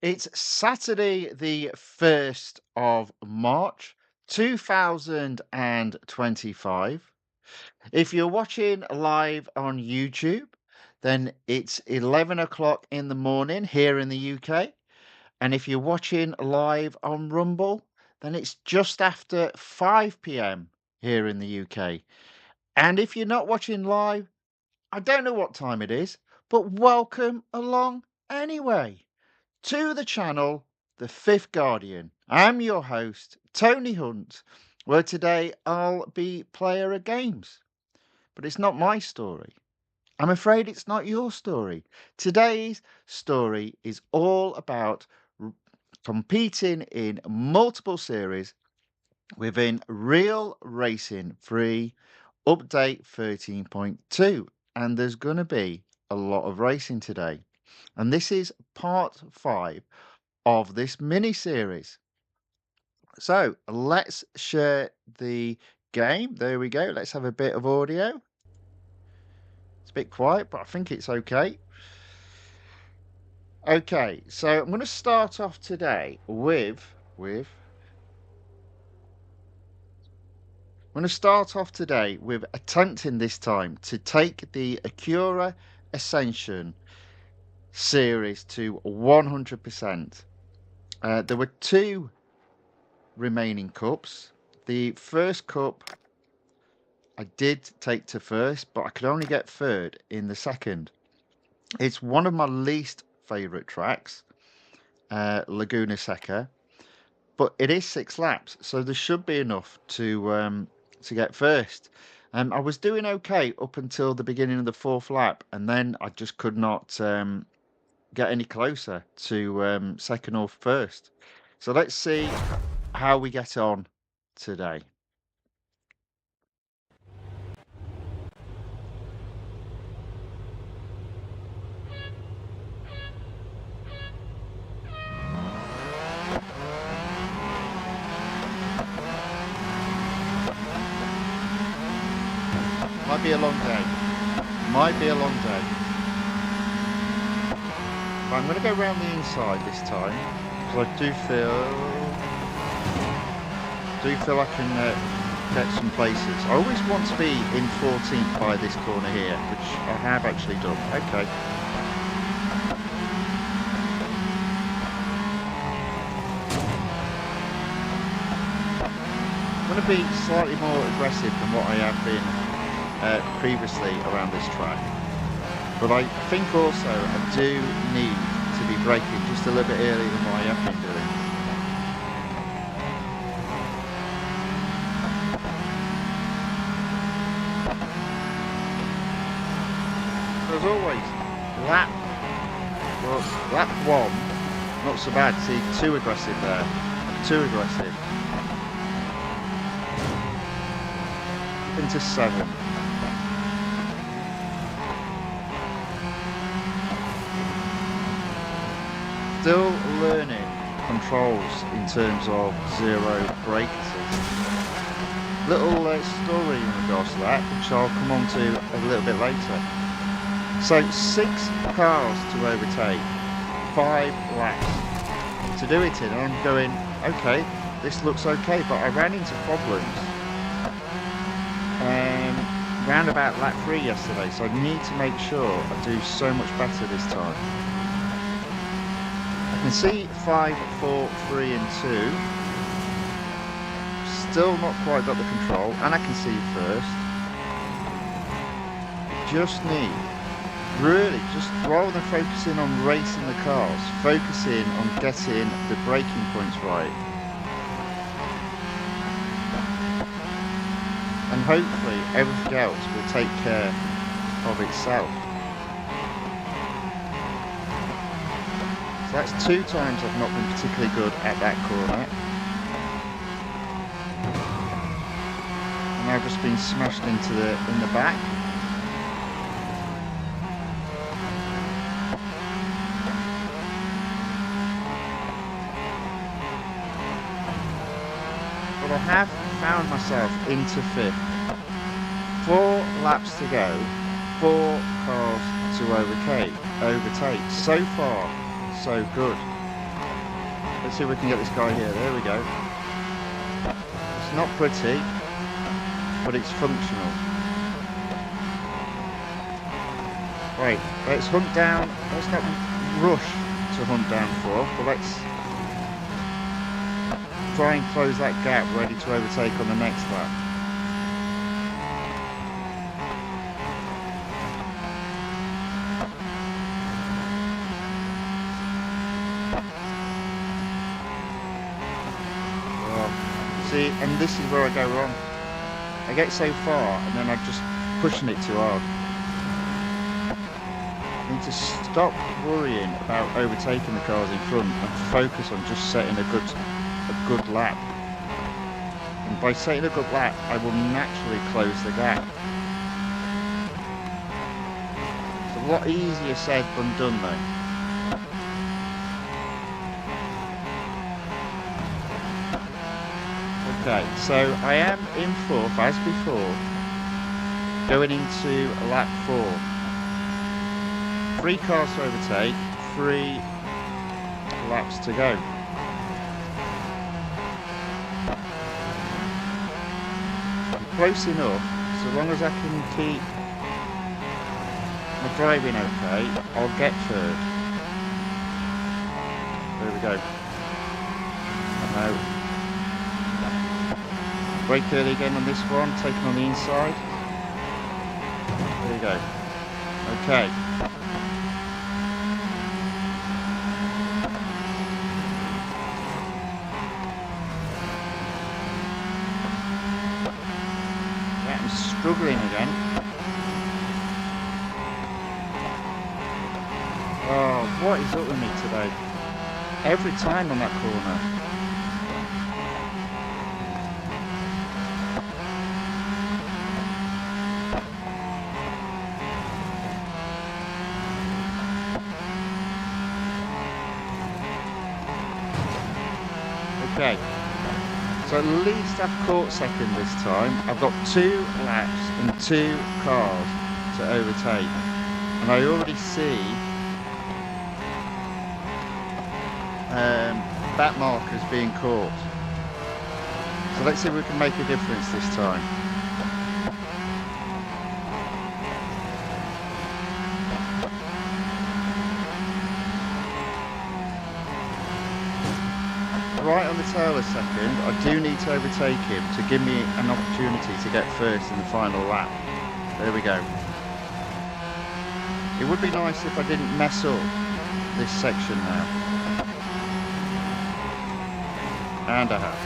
It's Saturday, the 1st of March, 2025. If you're watching live on YouTube, then it's 11 o'clock in the morning here in the UK. And if you're watching live on Rumble, then it's just after 5 p.m. here in the UK. And if you're not watching live, I don't know what time it is, but welcome along anyway to the channel, The Fifth Guardian. I'm your host, Tony Hunt, where today I'll be player of games. But it's not my story. I'm afraid it's not your story. Today's story is all about r- competing in multiple series within Real Racing 3 Update 13.2. And there's going to be a lot of racing today. And this is part 5 of this mini series. So let's share the game. There we go. Let's have a bit of audio. It's a bit quiet, but I think it's okay. Okay, so I'm going to start off today with I'm going to start off today with attempting this time to take the Acura Ascension series to 100%. There were two remaining cups. The first cup I did take to first, but I could only get third in the second. It's one of my least favourite tracks, Laguna Seca, but it is 6 laps, so there should be enough to get first. I was doing okay up until the beginning of the fourth lap, and then I just could not get any closer to second or first. So let's see how we get on today. Might be a long day. Might be a long day. But I'm going to go around the inside this time because I do feel I can get some places. I always want to be in 14th by this corner here, which I have actually done. Okay. I'm going to be slightly more aggressive than what I have been previously around this track. But I think also I do need to be braking just a little bit earlier than what I have been doing. As always, lap 1, not so bad. See, too aggressive there. Too aggressive. Into 7. Still learning controls in terms of zero brake assist. Little story in regards to that, which I'll come on to a little bit later. So 6 cars to overtake, 5 laps to do it in. And I'm going, okay, this looks okay, but I ran into problems round about lap 3 yesterday, so I need to make sure I do so much better this time. I can see 5, 4, 3 and 2. Still not quite got the control, and I can see first. Just need, really, just rather than focusing on racing the cars, focusing on getting the braking points right. And hopefully everything else will take care of itself. So that's 2 times I've not been particularly good at that corner. And I've just been smashed in the back. But I have found myself into 5th. 4 laps to go, 4 cars to overtake. So far, so good. Let's see if we can get this guy here. There we go. It's not pretty, but it's functional. Right, let's hunt down. Let's not rush to hunt down 4, but let's try and close that gap, ready to overtake on the next lap. See, and this is where I go wrong. I get so far and then I'm just pushing it too hard. I need to stop worrying about overtaking the cars in front and focus on just setting a good lap. And by setting a good lap, I will naturally close the gap. It's a lot easier said than done though. Okay, so I am in 4th as before, going into lap 4. 3 cars to overtake, 3 laps to go. I'm close enough, so long as I can keep my driving okay, I'll get 3rd. There we go. Now, brake early again on this one, taking on the inside. There you go. Okay. Yeah, I'm struggling again. Oh, what is up with me today? Every time on that corner. Okay, so at least I've caught 2nd this time. I've got 2 laps and 2 cars to overtake, and I already see back markers being caught. So let's see if we can make a difference this time. Right on the tail of 2nd, I do need to overtake him to give me an opportunity to get 1st in the final lap. There we go. It would be nice if I didn't mess up this section now. And I have.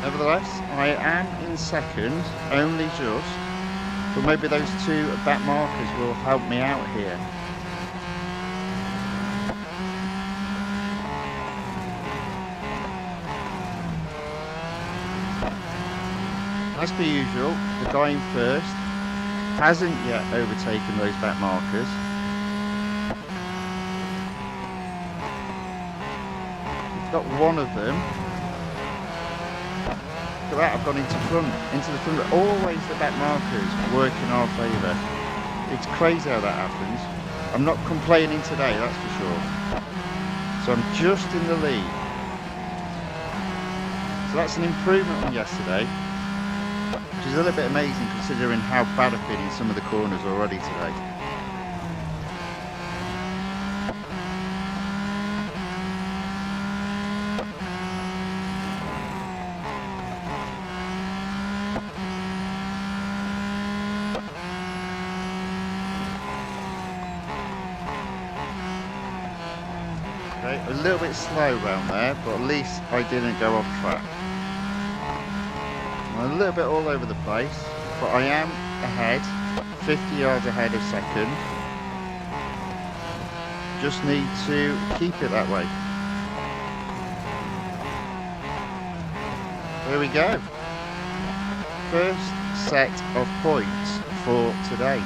Nevertheless, I am in 2nd, only just, but maybe those 2 back markers will help me out here. As per usual, the guy in 1st hasn't yet overtaken those back markers. He's got one of them. Look at that, I've gone into the front. Always the back markers work in our favour. It's crazy how that happens. I'm not complaining today, that's for sure. So I'm just in the lead. So that's an improvement on yesterday, which is a little bit amazing considering how bad I've been in some of the corners already today. Okay, a little bit slow around there, but at least I didn't go off track. I'm a little bit all over the place, but I am ahead, 50 yards ahead of 2nd. Just need to keep it that way. There we go. First set of points for today.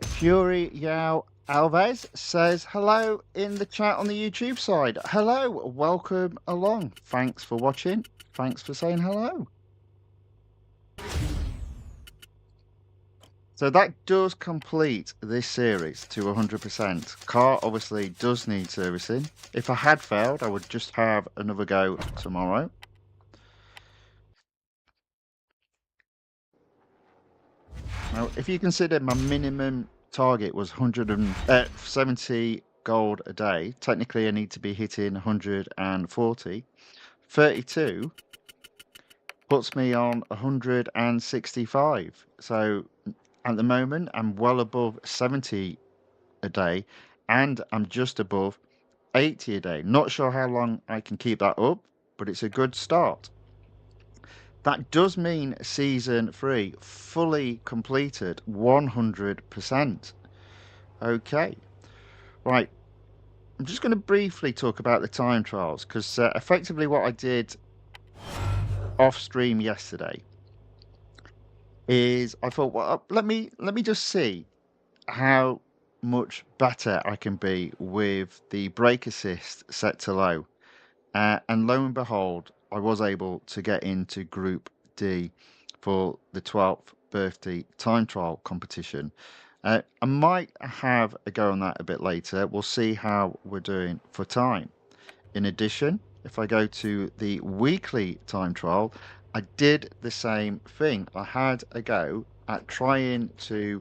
Fury Yao Alves says hello in the chat on the YouTube side. Hello, welcome along. Thanks for watching. Thanks for saying hello. So that does complete this series to 100%. Car obviously does need servicing. If I had failed, I would just have another go tomorrow. Now, if you consider my minimum target was 170 gold a day, technically I need to be hitting 140. 32 puts me on 165. So at the moment, I'm well above 70 a day, and I'm just above 80 a day. Not sure how long I can keep that up, but it's a good start. That does mean season 3 fully completed 100%. Okay, right. I'm just going to briefly talk about the time trials because effectively what I did off stream yesterday is I thought, well, let me just see how much better I can be with the brake assist set to low. And lo and behold, I was able to get into Group D for the 12th birthday time trial competition. I might have a go on that a bit later. We'll see how we're doing for time. In addition, if I go to the weekly time trial, I did the same thing. I had a go at trying to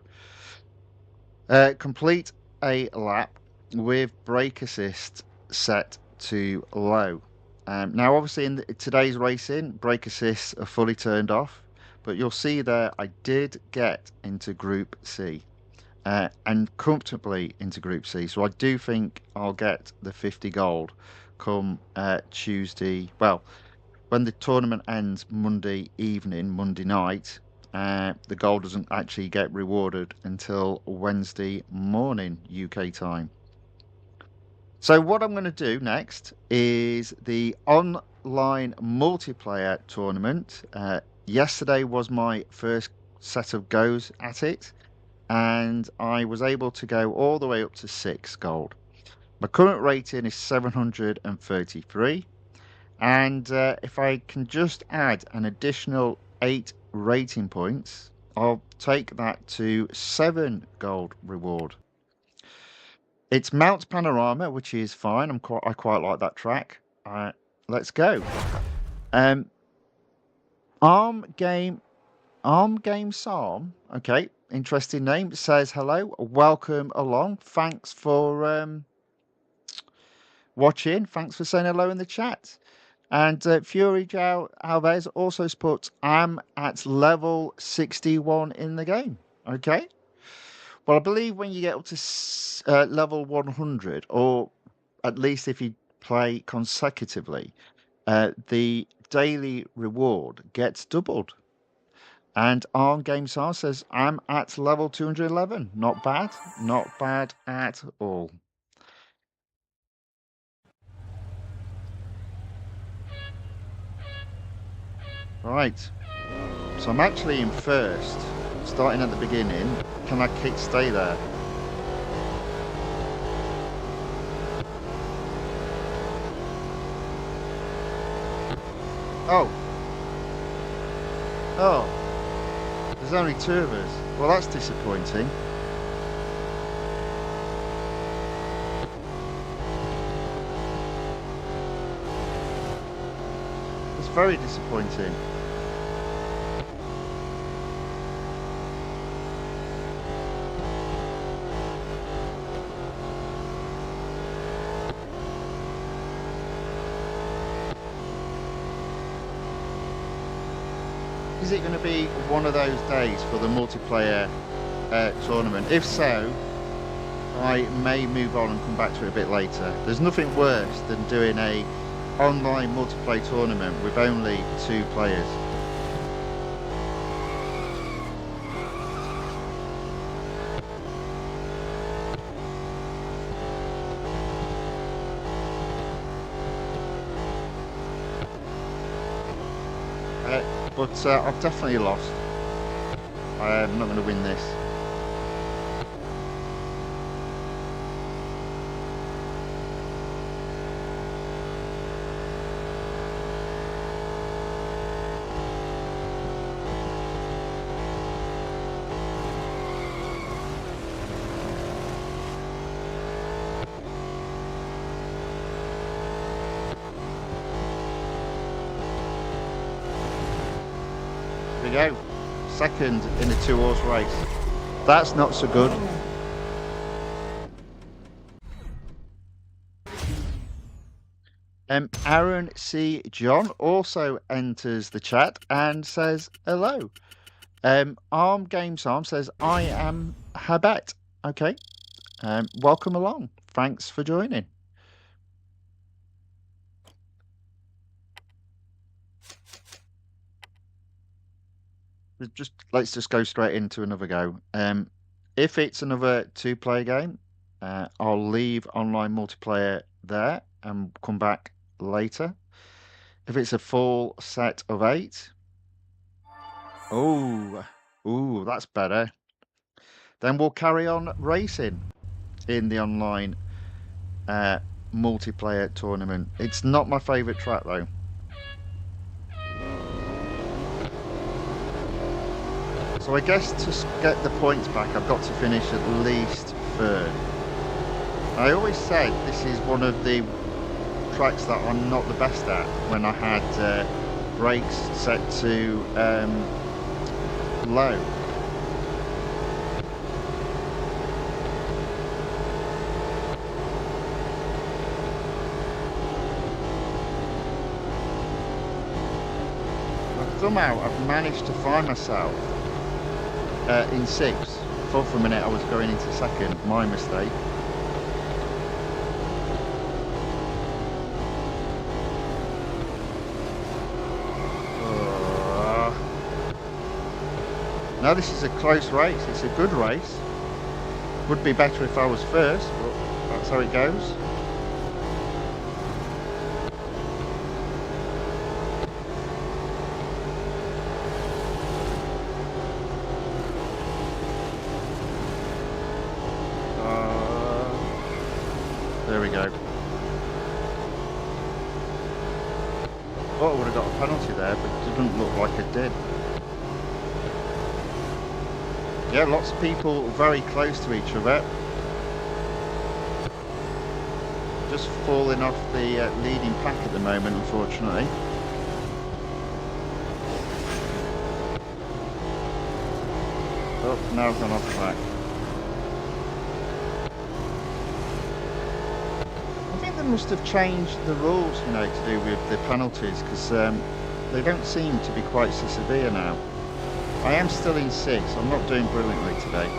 complete a lap with brake assist set to low. Now, obviously, in today's racing, brake assists are fully turned off, but you'll see there I did get into Group C and comfortably into Group C. So I do think I'll get the 50 gold come Tuesday. Well, when the tournament ends Monday evening, Monday night, the gold doesn't actually get rewarded until Wednesday morning UK time. So what I'm going to do next is the online multiplayer tournament. Yesterday was my first set of goes at it, and I was able to go all the way up to 6 gold. My current rating is 733. And if I can just add an additional 8 rating points, I'll take that to 7 gold reward. It's Mount Panorama, which is fine. I quite like that track. Let's go. Arm Game Psalm. Okay, interesting name. It says hello, welcome along. Thanks for watching. Thanks for saying hello in the chat. And Fury Jow Alves also put, I'm at level 61 in the game. Okay. Well, I believe when you get up to level 100, or at least if you play consecutively, the daily reward gets doubled. And Arm Game Star says, I'm at level 211. Not bad. Not bad at all. Right. So I'm actually in first, starting at the beginning. Can I stay there? Oh. Oh. There's only 2 of us. Well, that's disappointing. It's very disappointing. Is it going to be one of those days for the multiplayer tournament? If so, I may move on and come back to it a bit later. There's nothing worse than doing a online multiplayer tournament with only 2 players. But I've definitely lost. I'm not going to win this. go. Second in a 2-horse race. That's not so good. Aaron C. John also enters the chat and says hello. Arm Games Arm says, I am Habet. Okay. Welcome along. Thanks for joining. Let's just go straight into another go. If it's another 2-player game, I'll leave online multiplayer there and come back later. If it's a full set of 8, that's better. Then we'll carry on racing in the online multiplayer tournament. It's not my favourite track though. So I guess to get the points back, I've got to finish at least third. I always said this is one of the tracks that I'm not the best at when I had brakes set to low. But somehow I've managed to find myself in 6th. I thought for a minute I was going into 2nd, my mistake. Now this is a close race, it's a good race. Would be better if I was first, but that's how it goes. There we go. Thought I would have got a penalty there, but it didn't look like it did. Yeah, lots of people very close to each other. Just falling off the leading pack at the moment, unfortunately. Oh, now I've gone off track. I think they must have changed the rules, you know, to do with the penalties, because they don't seem to be quite so severe now. I am still in 6th, I'm not doing brilliantly today.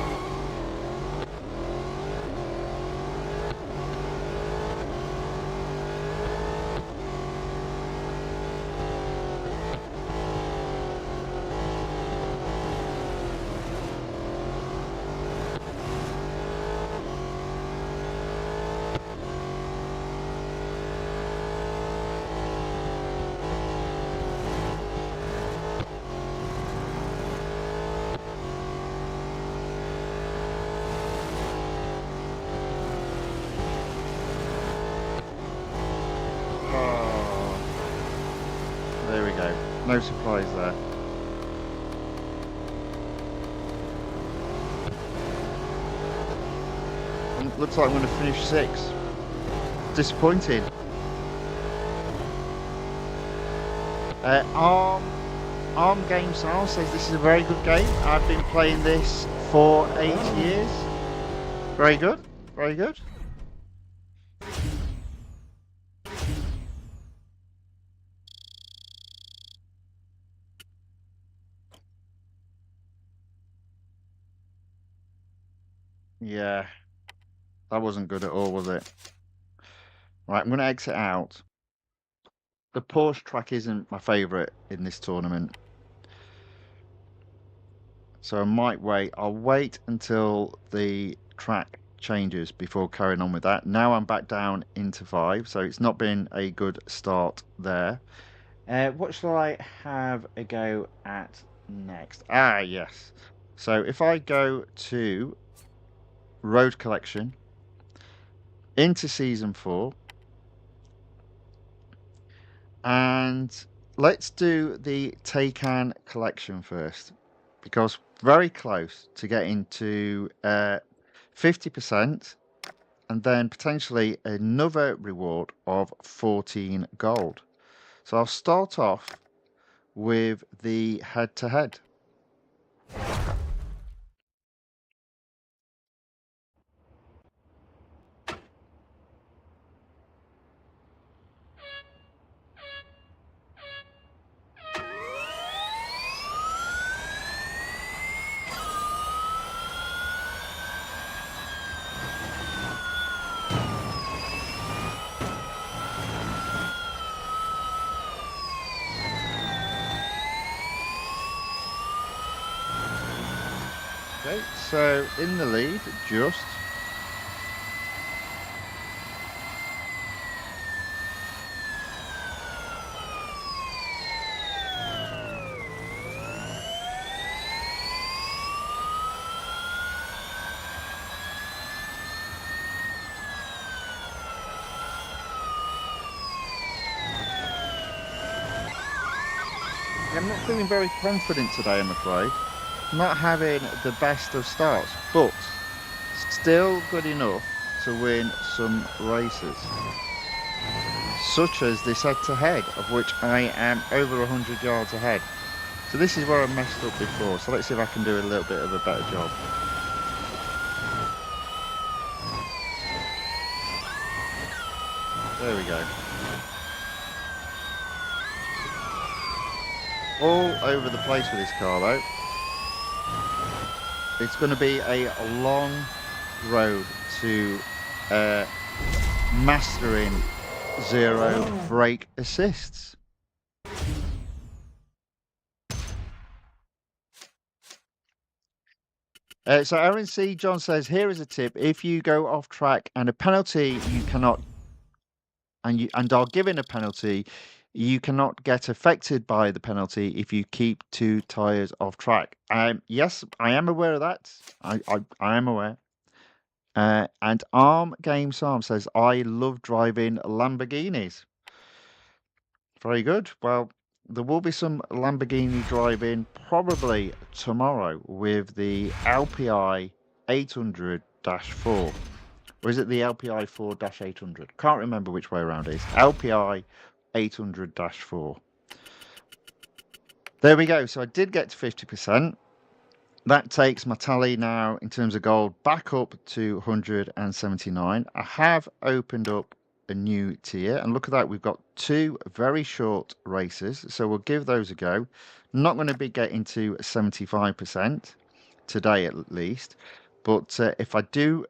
No surprise there. And looks like I'm going to finish 6th. Disappointed. Arm Game Style says this is a very good game. I've been playing this for 8 years. Very good. Very good. Yeah, that wasn't good at all, was it? Right, I'm going to exit out. The Porsche track isn't my favourite in this tournament. So I might wait. I'll wait until the track changes before carrying on with that. Now I'm back down into 5, so it's not been a good start there. What shall I have a go at next? Ah, yes. So if I go to Road Collection, into Season 4, and let's do the Taycan collection first, because very close to getting to 50%, and then potentially another reward of 14 gold. So I'll start off with the head-to-head. Okay, so in the lead, just. I'm not feeling very confident today, I'm afraid. Not having the best of starts, but still good enough to win some races, such as this head-to-head, of which I am over 100 yards ahead. So this is where I messed up before, so let's see if I can do a little bit of a better job. There we go. All over the place with this car, though. It's going to be a long road to mastering zero brake assists. So Aaron C. John says, here is a tip. If you go off track and a penalty, you cannot, and are given a penalty, you cannot get affected by the penalty if you keep two tires off track. Yes, I am aware of that. I am aware. And Arm Games Arm says, I love driving Lamborghinis. Very good. Well, there will be some Lamborghini driving probably tomorrow with the LPI 800-4. Or is it the LPI 4-800? Can't remember which way around it is. LPI 800-4. There we go. So I did get to 50%. That takes my tally now in terms of gold back up to 179. I have opened up a new tier, and look at that, we've got two very short races, so we'll give those a go. Not going to be getting to 75% today at least, but if I do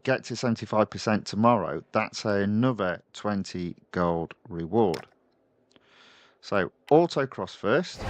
get to 75% tomorrow, that's another 20 gold reward. So autocross first.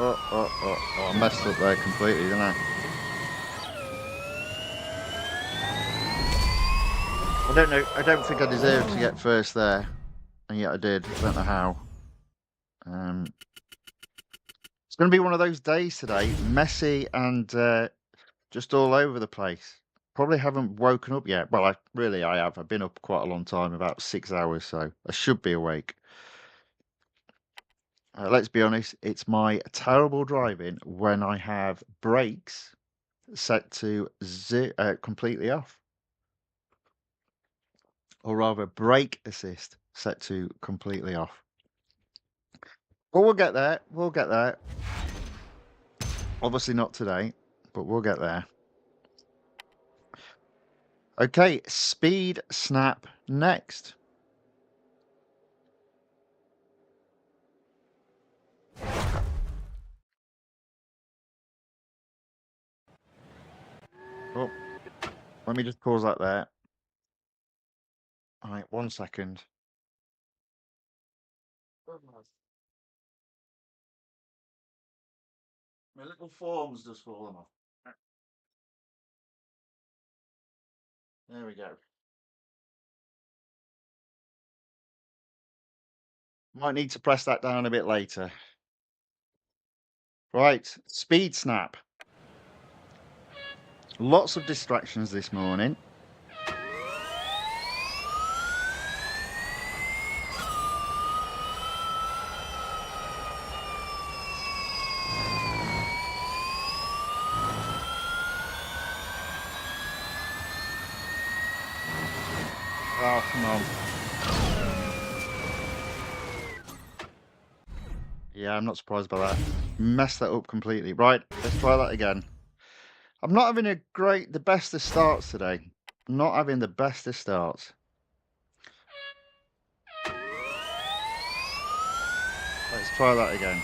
Oh, I messed up there completely, didn't I? I don't know. I don't think I deserved to get first there, and yet I did. I don't know how. It's going to be one of those days today, messy and just all over the place. Probably haven't woken up yet. Well, I have. I've been up quite a long time, about 6 hours, so I should be awake. Let's be honest, it's my terrible driving when I have brakes set to completely off, or rather, brake assist set to completely off. But we'll get there. We'll get there. Obviously not today, but we'll get there. Okay, speed snap next. Oh, let me just pause that there. All right, 1 second. My little form's just fallen off. There we go. Might need to press that down a bit later. Right, speed snap. Lots of distractions this morning. Oh, come on. Yeah, I'm not surprised by that. Messed that up completely. Right, let's try that again. I'm not having the best of starts today. Not having the best of starts. Let's try that again.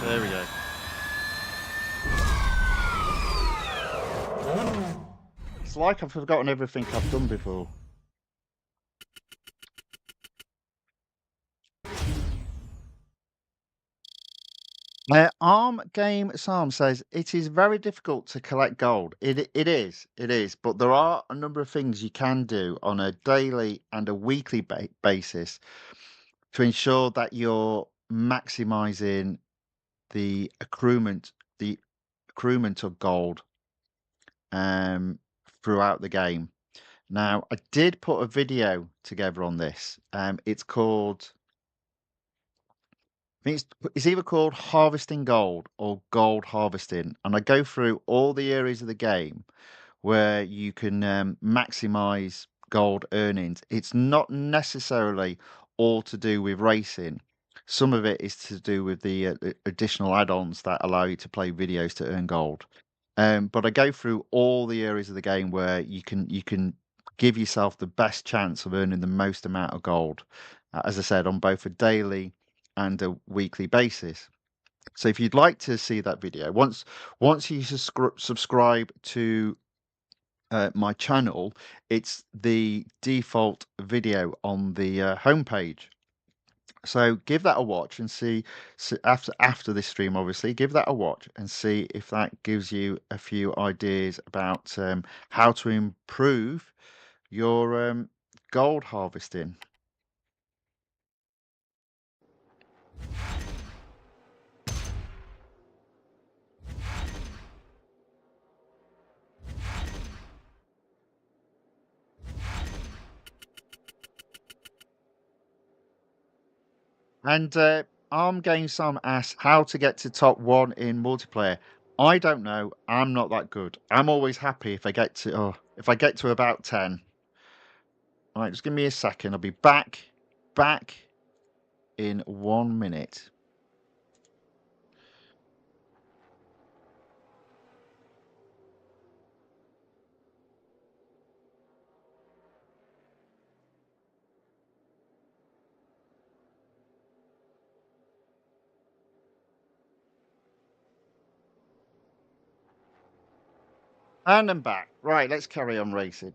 There we go. It's like I've forgotten everything I've done before. Arm Game Psalm says it is very difficult to collect gold. It is, but there are a number of things you can do on a daily and a weekly basis to ensure that you're maximizing the the accruement of gold um, throughout the game. Now, I did put a video together on this. It's called, I think it's either called Harvesting Gold or Gold Harvesting, and I go through all the areas of the game where you can maximize gold earnings. It's not necessarily all to do with racing. Some of it is to do with the additional add-ons that allow you to play videos to earn gold. But I go through all the areas of the game where you can give yourself the best chance of earning the most amount of gold. As I said, on both a daily and a weekly basis. So if you'd like to see that video, once you subscribe to my channel, it's the default video on the homepage. So give that a watch and see after this stream, obviously, give that a watch and see if that gives you a few ideas about how to improve your gold harvesting. And Arm Game Sam asks how to get to top one in multiplayer. I don't know. I'm not that good. I'm always happy if I get to if I get to about 10. All right, just give me a second. I'll be back in 1 minute. And I'm back. Right, let's carry on racing.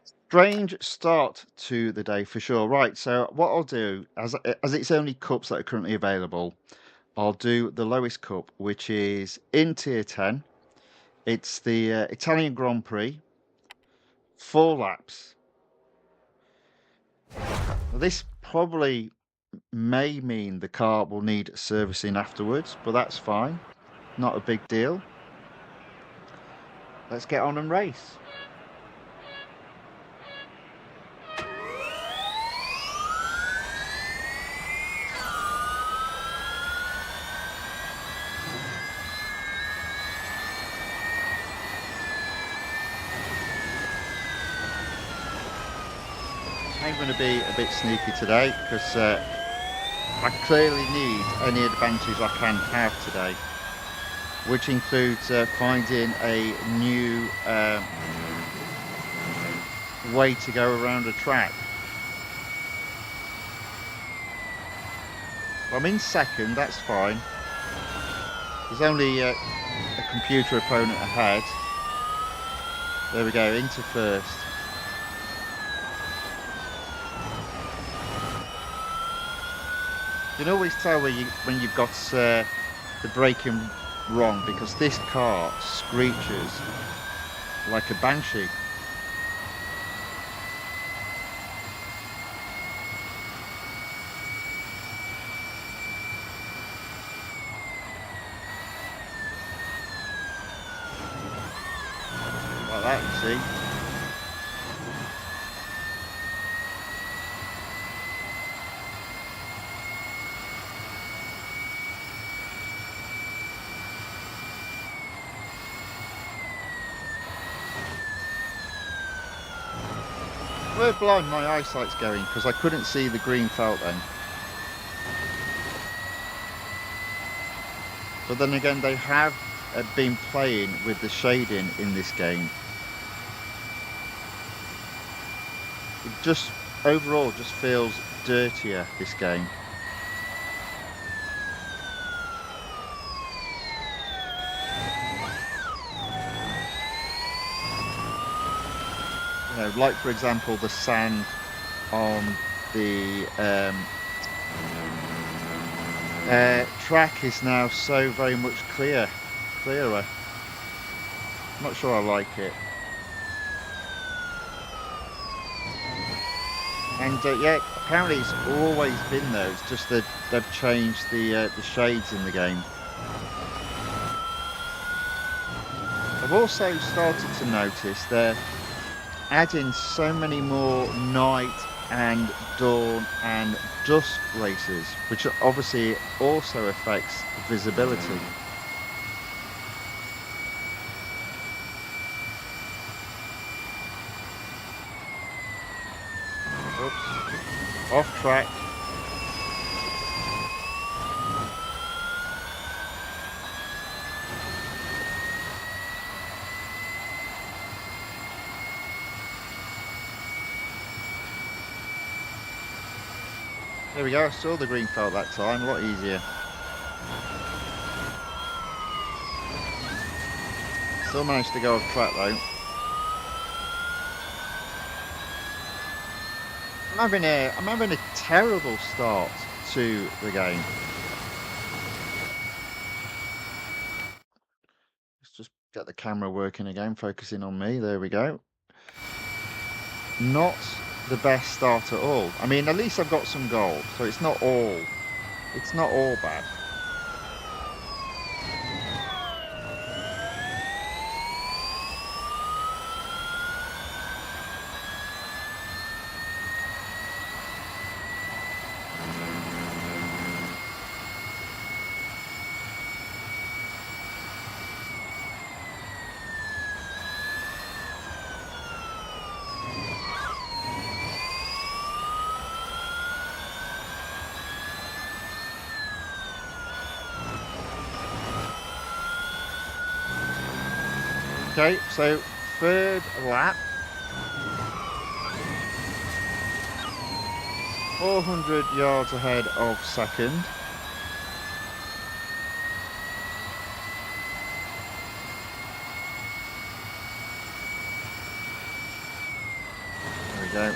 Strange start to the day for sure. Right, so what I'll do, as it's only cups that are currently available, I'll do the lowest cup, which is in tier 10. It's the Italian Grand Prix, 4 laps. Now, this probably may mean the car will need servicing afterwards, but that's fine. Not a big deal. Let's get on and race. I'm going to be a bit sneaky today because I clearly need any advantage I can have today, which includes finding a new way to go around a track. I'm in second, that's fine. There's only a computer opponent ahead. There we go, into first. You can always tell when you've got the braking wrong because this car screeches like a banshee. Like that, you see. We're blind, my eyesight's going because I couldn't see the green felt then. But then again, they have been playing with the shading in this game. It just overall just feels dirtier, this game. You know, like for example, the sand on the track is now so very much clearer. I'm not sure I like it. And yeah, apparently it's always been there. It's just that they've changed the shades in the game. I've also started to notice they're adding so many more night and dawn and dusk races, which obviously also affects visibility. Oops, off track. There we go, I saw the green felt that time, a lot easier. Still managed to go off track though. I'm having a terrible start to the game. Let's just get the camera working again, focusing on me, there we go. Not the best start at all. I mean, at least I've got some gold, so it's not all bad. Okay, so third lap. 400 yards ahead of second. There we go.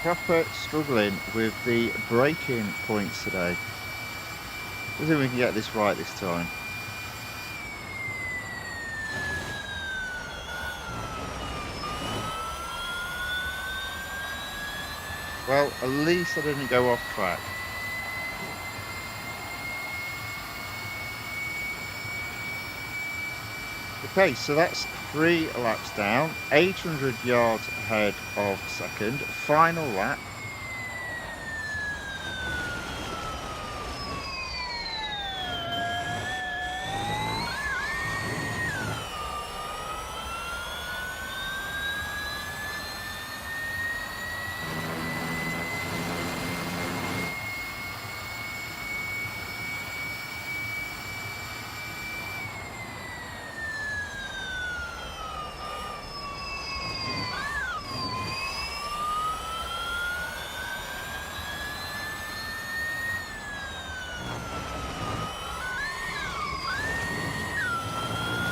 Proper struggling with the braking points today. Let's see if we can get this right this time. Well, at least I didn't go off track. Okay, so that's 3 laps down, 800 yards ahead of second, final lap.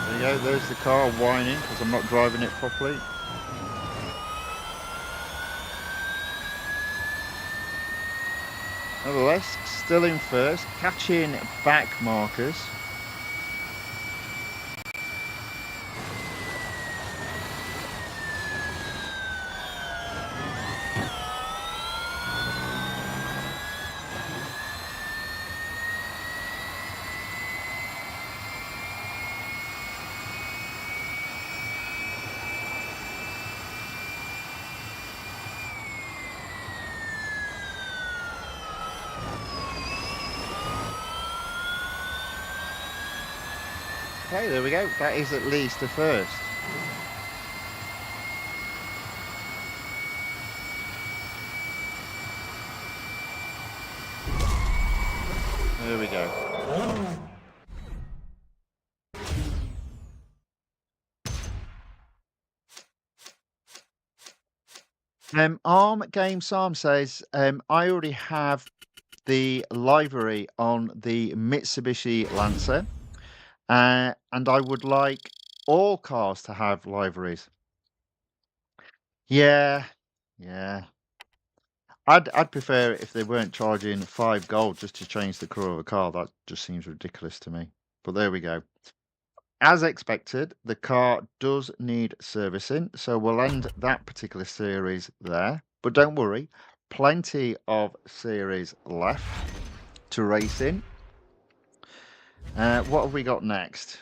There you go, there's the car whining because I'm not driving it properly. Nevertheless, still in first, catching back Marcus. Okay, there we go. That is at least a first. There we go. Arm Game Sam says, I already have the livery on the Mitsubishi Lancer, and I would like all cars to have liveries. Yeah, yeah. I'd prefer it if they weren't charging 5 gold just to change the colour of a car. That just seems ridiculous to me. But there we go. As expected, the car does need servicing, so we'll end that particular series there. But don't worry, plenty of series left to race in. What have we got next?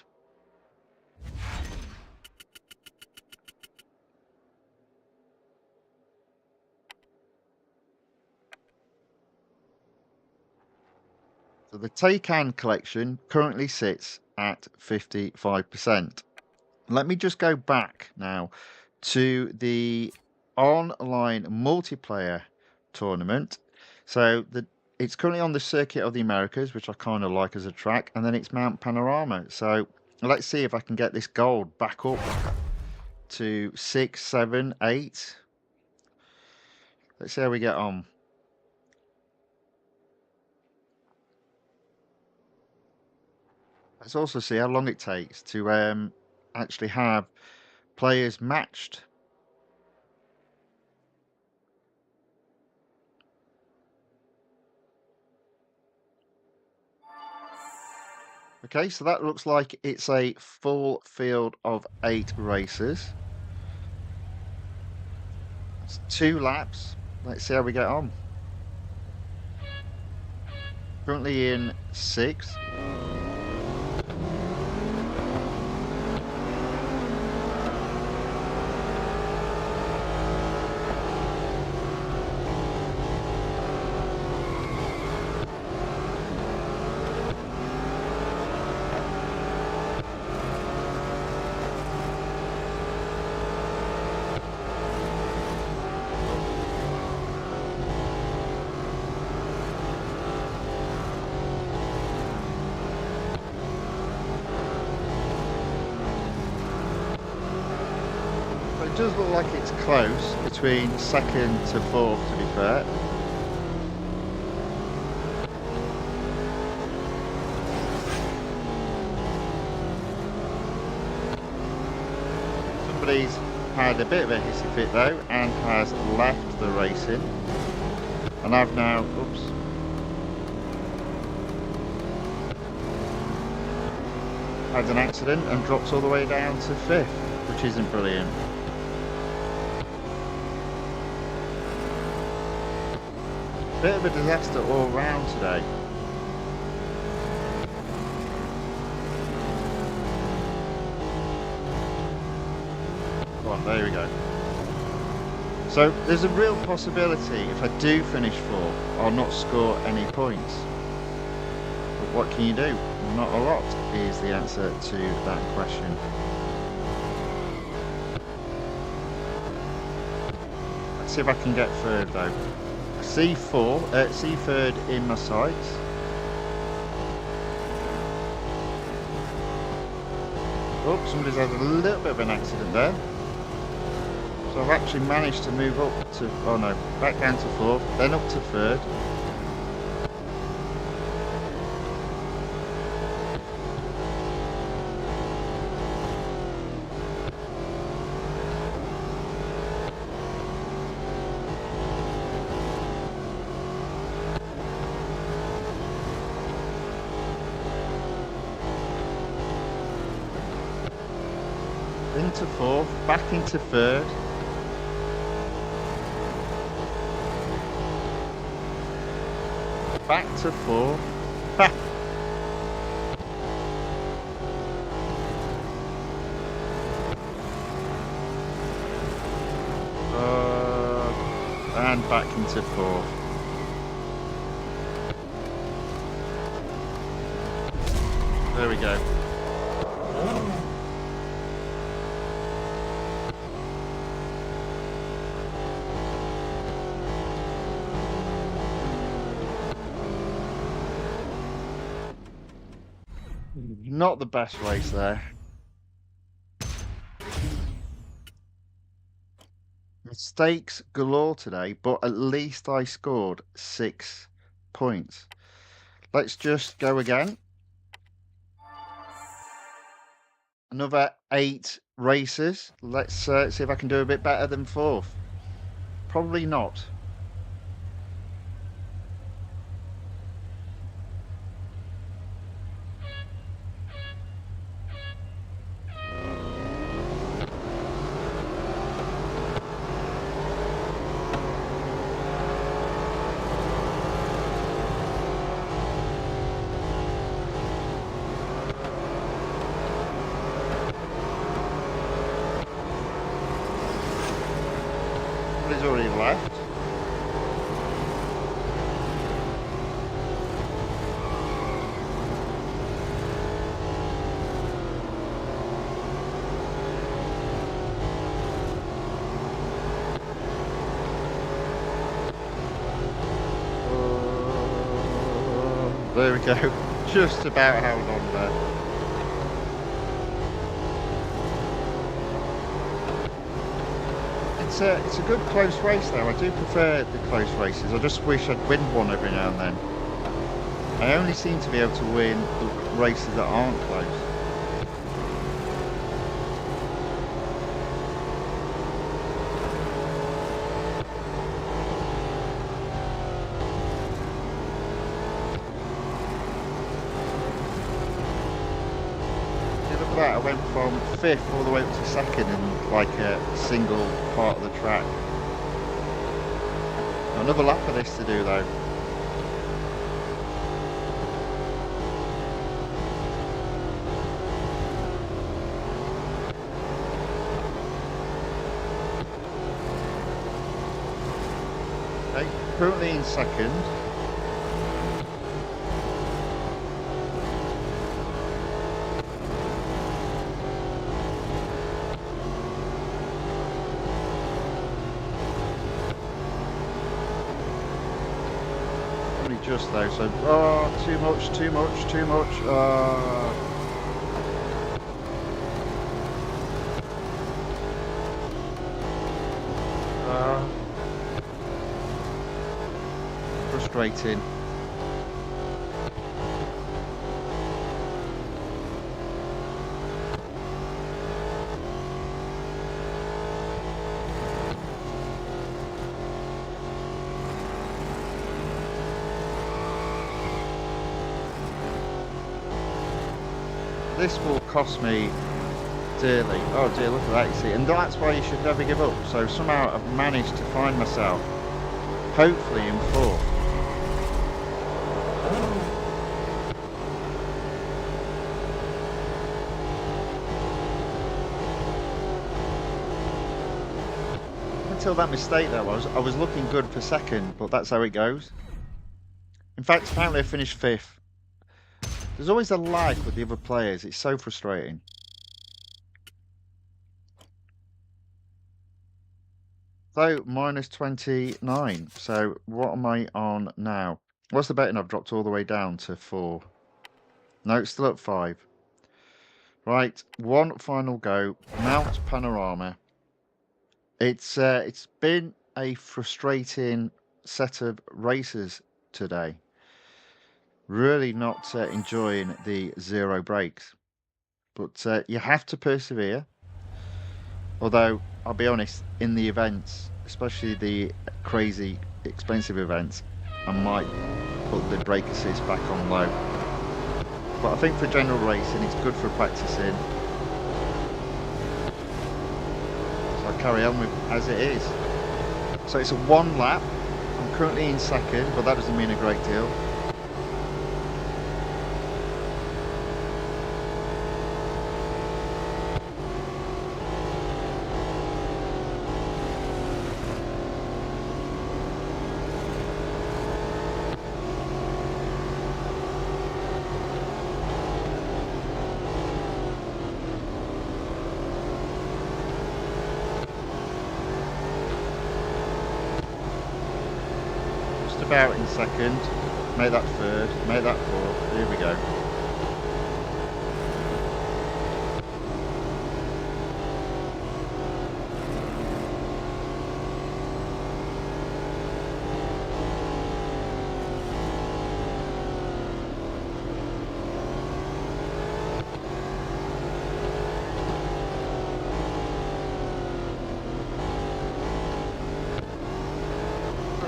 So the Taycan collection currently sits at 55%. Let me just go back now to the online multiplayer tournament. So it's currently on the Circuit of the Americas, which I kind of like as a track, and then it's Mount Panorama. So let's see if I can get this gold back up to 6, 7, 8. Let's see how we get on. Let's also see how long it takes to actually have players matched. Okay, so that looks like it's a full field of 8 racers. It's 2 laps. Let's see how we get on. Currently in 6th. It does look like it's close between 2nd to 4th, to be fair. Somebody's had a bit of a hissy fit though and has left the racing. And I've now, oops. Had an accident and drops all the way down to 5th, which isn't brilliant. Bit of a disaster all round today. Come on, there we go. So there's a real possibility if I do finish 4th, I'll not score any points. But what can you do? Not a lot is the answer to that question. Let's see if I can get 3rd though. See 3rd in my sights. Oh, somebody's had a little bit of an accident there. So I've actually managed to move up to, oh no, back down to 4th, then up to 3rd. into fourth, back into third. Back to fourth. Ha! And back into fourth. There we go. Not the best race there. Mistakes galore today, but at least I scored 6 points. Let's just go again. Another 8 races. Let's see if I can do a bit better than fourth. Probably not. He's already left. There we go. Just about held on there. It's a good close race though. I do prefer the close races. I just wish I'd win one every now and then. I only seem to be able to win the races that aren't close. Look at that, I went from 5th all the way up to 2nd in like a single part of the track. Another lap of this to do though. Okay, currently in 2nd. Just though, so too much. Frustrating. This will cost me dearly. Oh dear, look at that, you see. And that's why you should never give up. So somehow I've managed to find myself, hopefully in 4th. Until that mistake though, I was looking good for 2nd, but that's how it goes. In fact, apparently I finished 5th. There's always a lag with the other players. It's so frustrating. So, minus 29. So, what am I on now? What's the betting? I've dropped all the way down to 4. No, it's still at 5. Right, one final go. Mount Panorama. It's been a frustrating set of races today. Really not enjoying the 0 brakes, but you have to persevere. Although I'll be honest, in the events, especially the crazy expensive events, I might put the brake assist back on low. But I think for general racing, it's good for practicing. carry on with as it is. So it's a 1 lap. I'm currently in second, but that doesn't mean a great deal. About in second, make that third, make that fourth. Here we go.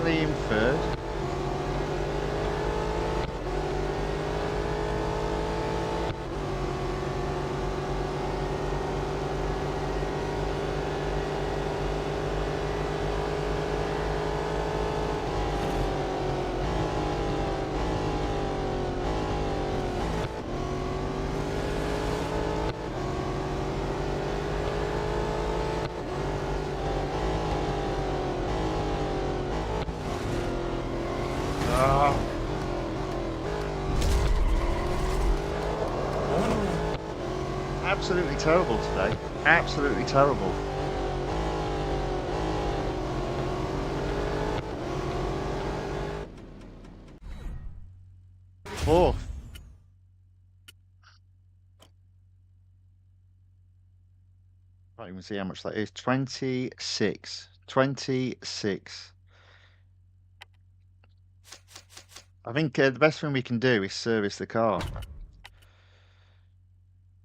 In third. Absolutely terrible today. Absolutely terrible. Fourth. Can't even see how much that is. 26. 26. I think the best thing we can do is service the car.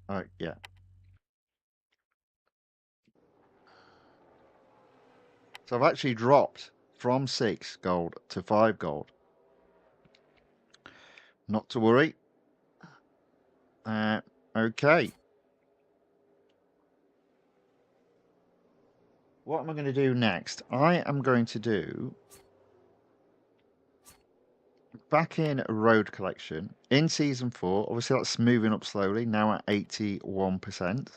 Oh, yeah. So I've actually dropped from 6 gold to 5 gold. Not to worry. Okay. What am I going to do next? I am going to do back in road collection in season 4. Obviously, that's moving up slowly. Now at 81%.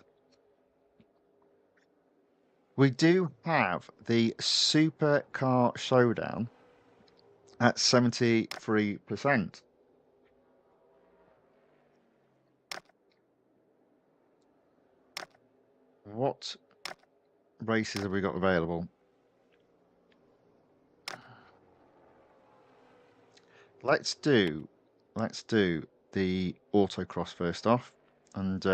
We do have the Supercar Showdown at 73%. What races have we got available? Let's do the autocross first off, and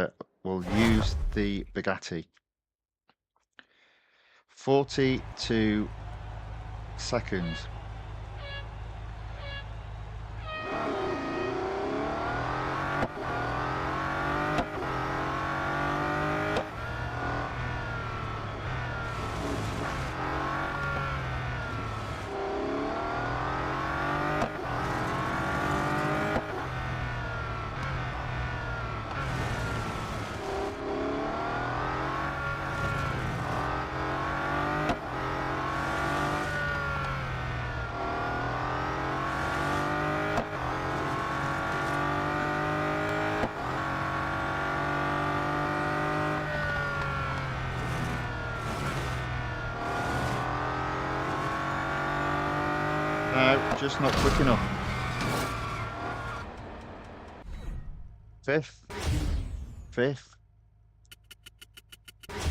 we'll use the Bugatti. 42 seconds. No, just not quick enough. 5th. 5th. Let's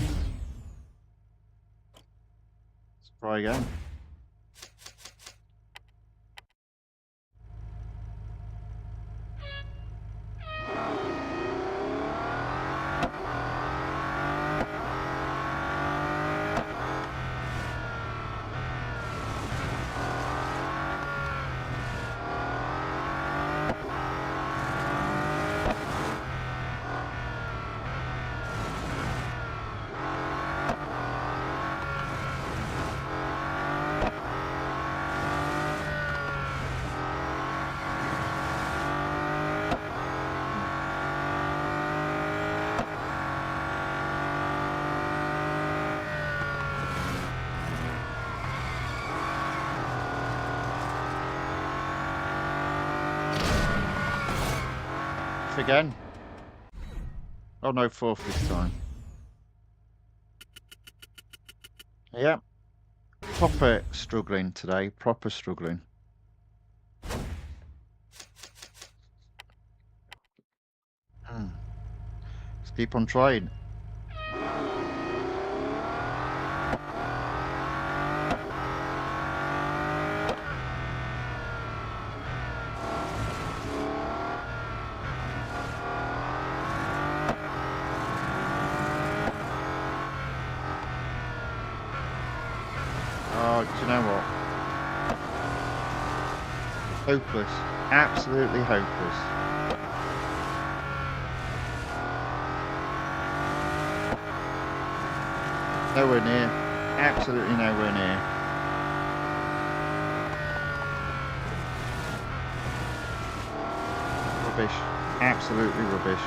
try again. fifth again. Oh no, fourth this time. Yeah. Proper struggling today. Proper struggling. Let's keep on trying. Oh, do you know what? Hopeless. Absolutely hopeless. Nowhere near. Absolutely nowhere near. Rubbish. Absolutely rubbish.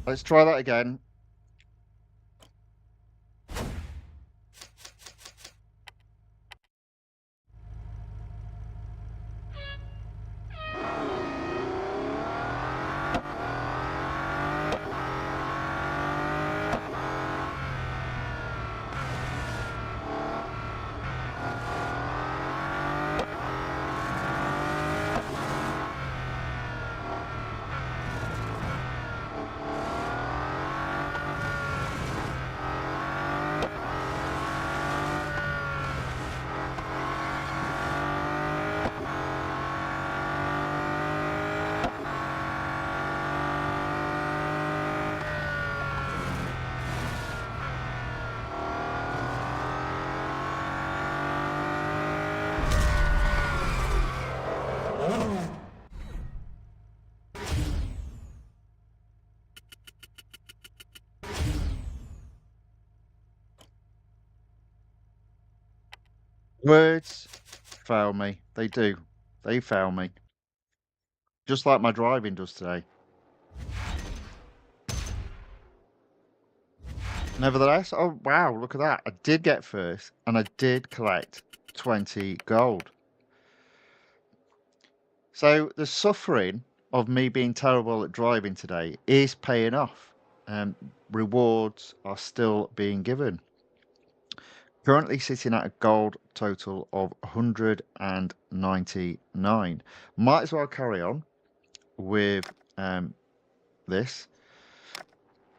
Let's try that again. Words fail me. They do. They fail me. Just like my driving does today. Nevertheless, oh wow, look at that. I did get first and I did collect 20 gold. So the suffering of me being terrible at driving today is paying off. Rewards are still being given. Currently sitting at a gold total of 199. Might as well carry on with this.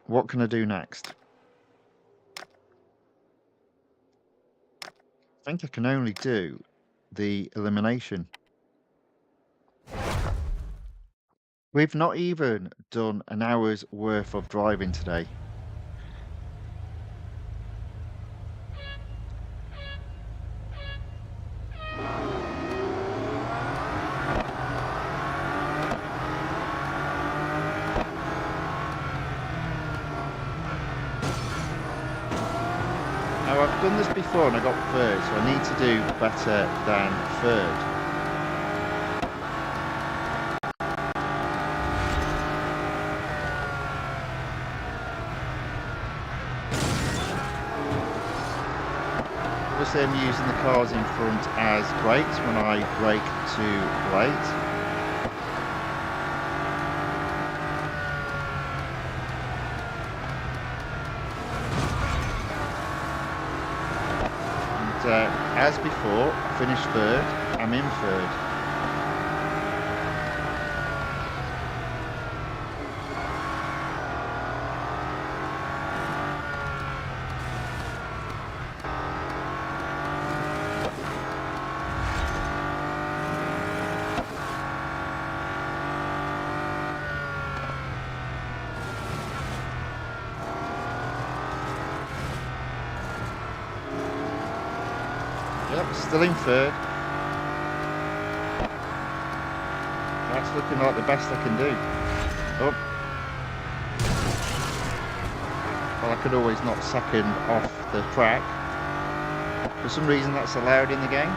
What can I do next? I think I can only do the elimination. We've not even done an hour's worth of driving today. Now, I've done this before and I got third, so I need to do better than third. Obviously, I'm using the cars in front as brakes when I brake too late. As before, I finished third. I'm in third. Yep, still in third. That's looking like the best I can do. Oh. Well, I could always knock second off the track. For some reason that's allowed in the game.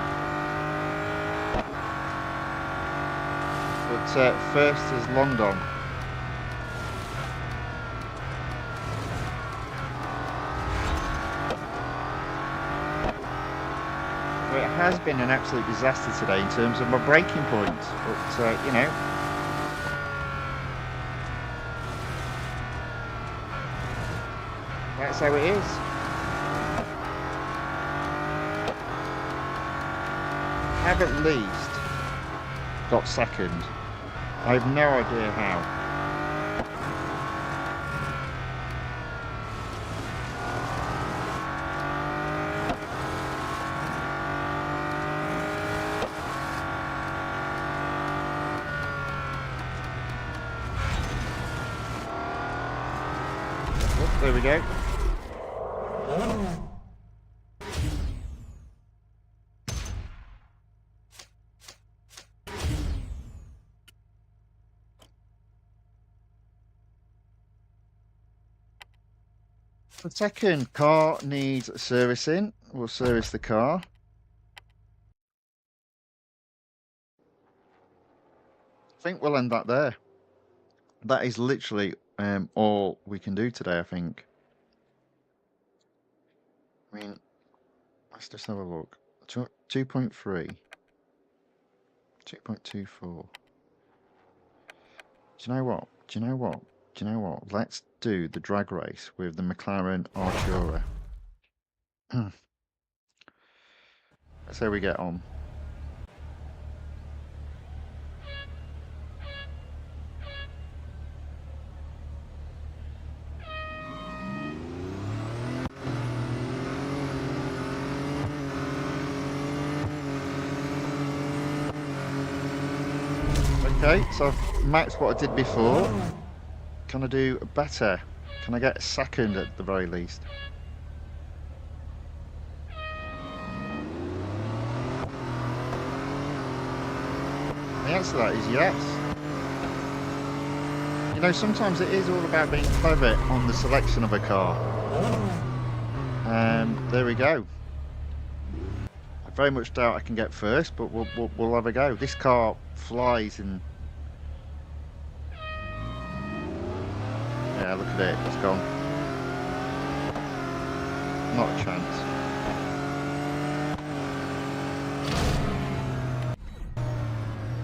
But first is long gone. has been an absolute disaster today in terms of my braking points, but you know, that's how it is. Have at least got second. I have no idea how. Oh, there we go. The second car needs servicing. We'll service the car. I think we'll end that there. That is literally all we can do today, I think. I mean, let's just have a look. 2.3. 2.24. Do you know what? Do you know what? Do you know what? Let's do the drag race with the McLaren Artura. Let's see how we get on. Okay, so I've maxed what I did before. Can I do better? Can I get second at the very least? The answer to that is yes. You know, sometimes it is all about being clever on the selection of a car. There we go. I very much doubt I can get first, but we'll have a go. This car flies and... Yeah, look at it, it's gone. Not a chance.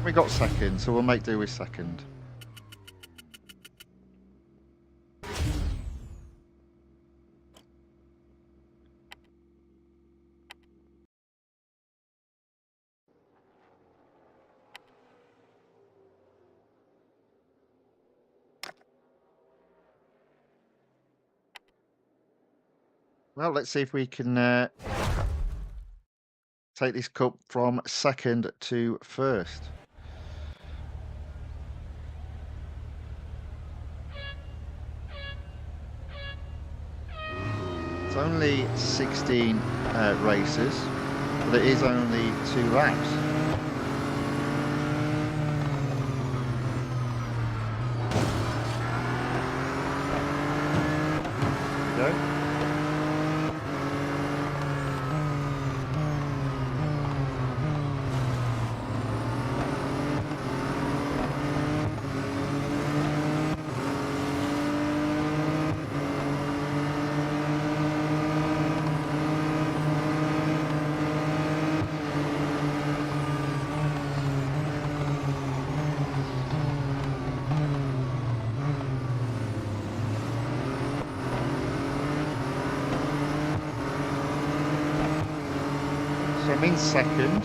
We got second, so we'll make do with second. Well, let's see if we can take this cup from second to first. It's only 16 races, but it is only 2 laps. There we go. So I'm in second.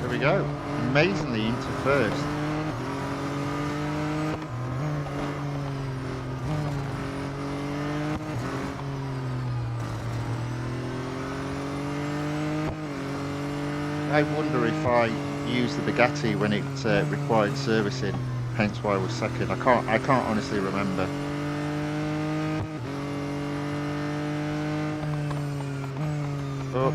There we go. Amazingly into first. I wonder if I used the Bugatti when it required servicing, hence why I was second. I can't honestly remember. Oh.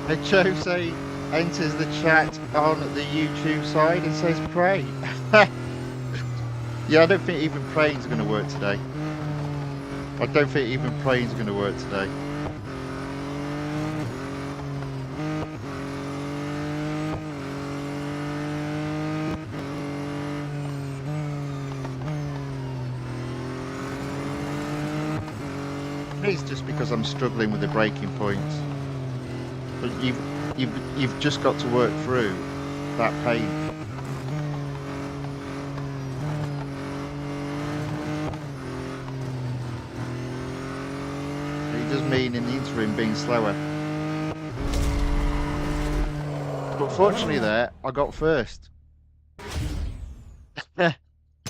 Jose enters the chat on the YouTube side and says pray. Yeah, I don't think even praying's going to work today. I don't think even praying's going to work today. It's just because I'm struggling with the braking points. But you've just got to work through that pain. It does mean in the interim being slower. But fortunately there, I got first.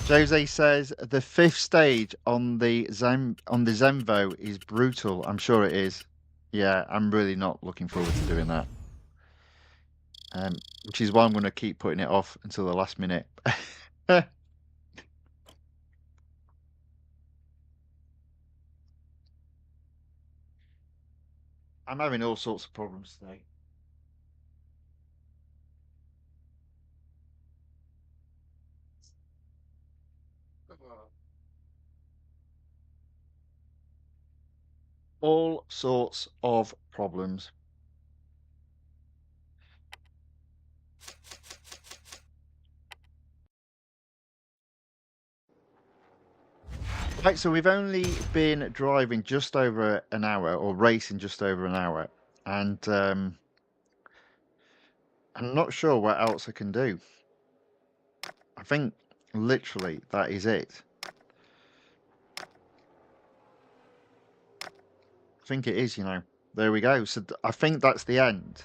Jose says the 5th stage on the Zenvo is brutal. I'm sure it is. Yeah, I'm really not looking forward to doing that. Which is why I'm going to keep putting it off until the last minute. I'm having all sorts of problems today. All sorts of problems. Right, so we've only been driving just over an hour, or racing just over an hour, and I'm not sure what else I can do. I think literally that is it. I think it is, you know. There we go. So I think that's the end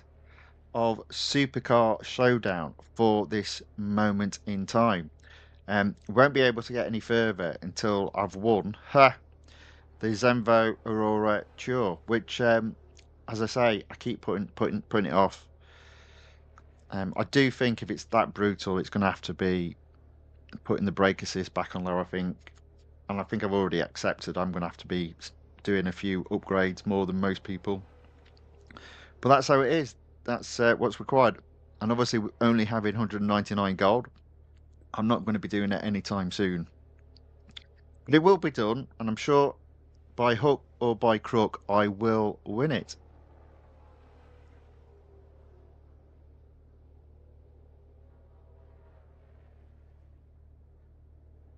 of Supercar Showdown for this moment in time. Won't be able to get any further until I've won the Zenvo Aurora Tour, which, as I say, I keep putting it off. I do think if it's that brutal, it's going to have to be putting the brake assist back on low, I think. And I think I've already accepted I'm going to have to be doing a few upgrades more than most people. But that's how it is. That's what's required. And obviously, only having 199 gold, I'm not going to be doing it anytime soon. But it will be done, and I'm sure by hook or by crook, I will win it.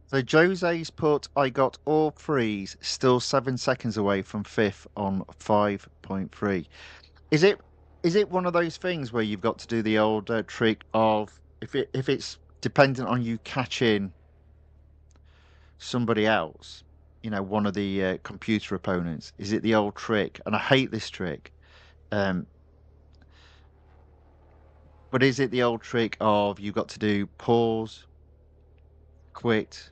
So Jose's put, I got all threes, still 7 seconds away from 5th on 5.3. Is it one of those things where you've got to do the old trick of if it's dependent on you catching somebody else, you know, one of the computer opponents? Is it the old trick? And I hate this trick. Um, but is it the old trick of you've got to do pause, quit,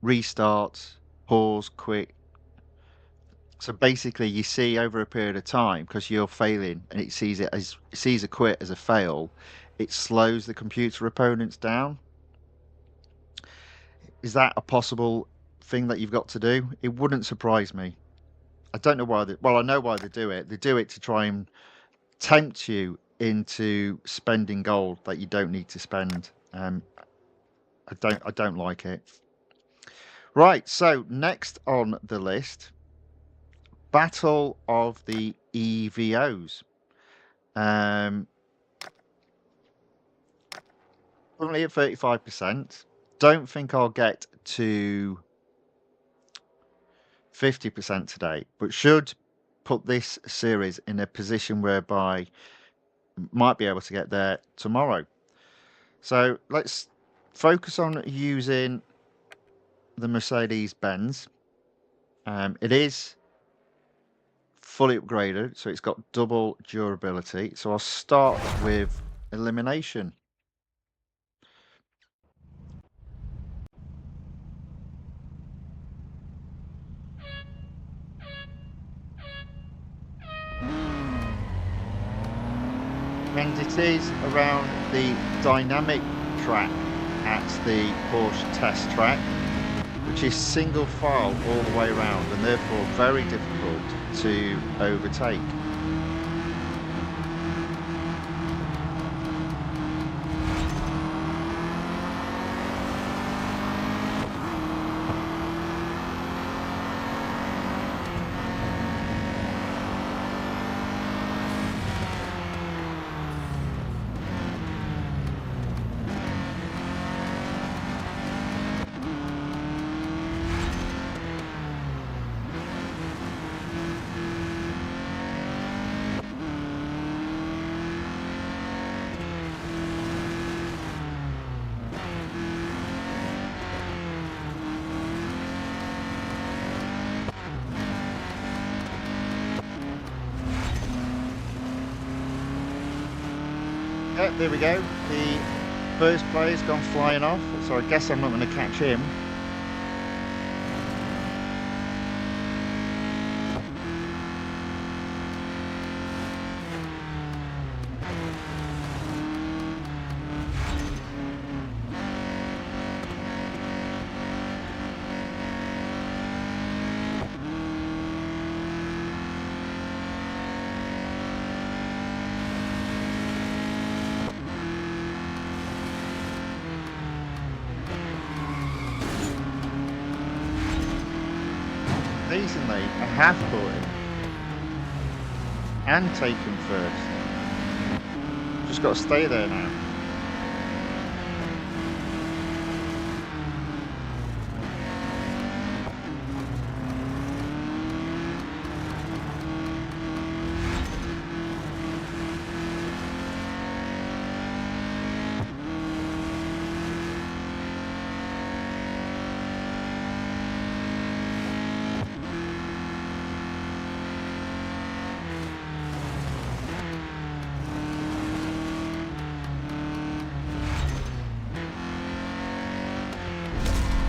restart, pause, quit? So basically, you see over a period of time because you're failing, and it sees a quit as a fail. It slows the computer opponents down. Is that a possible thing that you've got to do? It wouldn't surprise me. I don't know why. Well, I know why they do it. They do it to try and tempt you into spending gold that you don't need to spend. I don't like it. Right. So next on the list, Battle of the EVOs. Currently at 35%. Don't think I'll get to 50% today, but should put this series in a position whereby might be able to get there tomorrow. So let's focus on using the Mercedes-Benz. It is fully upgraded, so it's got double durability. So I'll start with elimination. And it is around the dynamic track at the Porsche test track, which is single file all the way around and therefore very difficult to overtake. There we go. The first player's gone flying off, so I guess I'm not going to catch him. Amazingly, I have caught him and taken first. Just got to stay there now.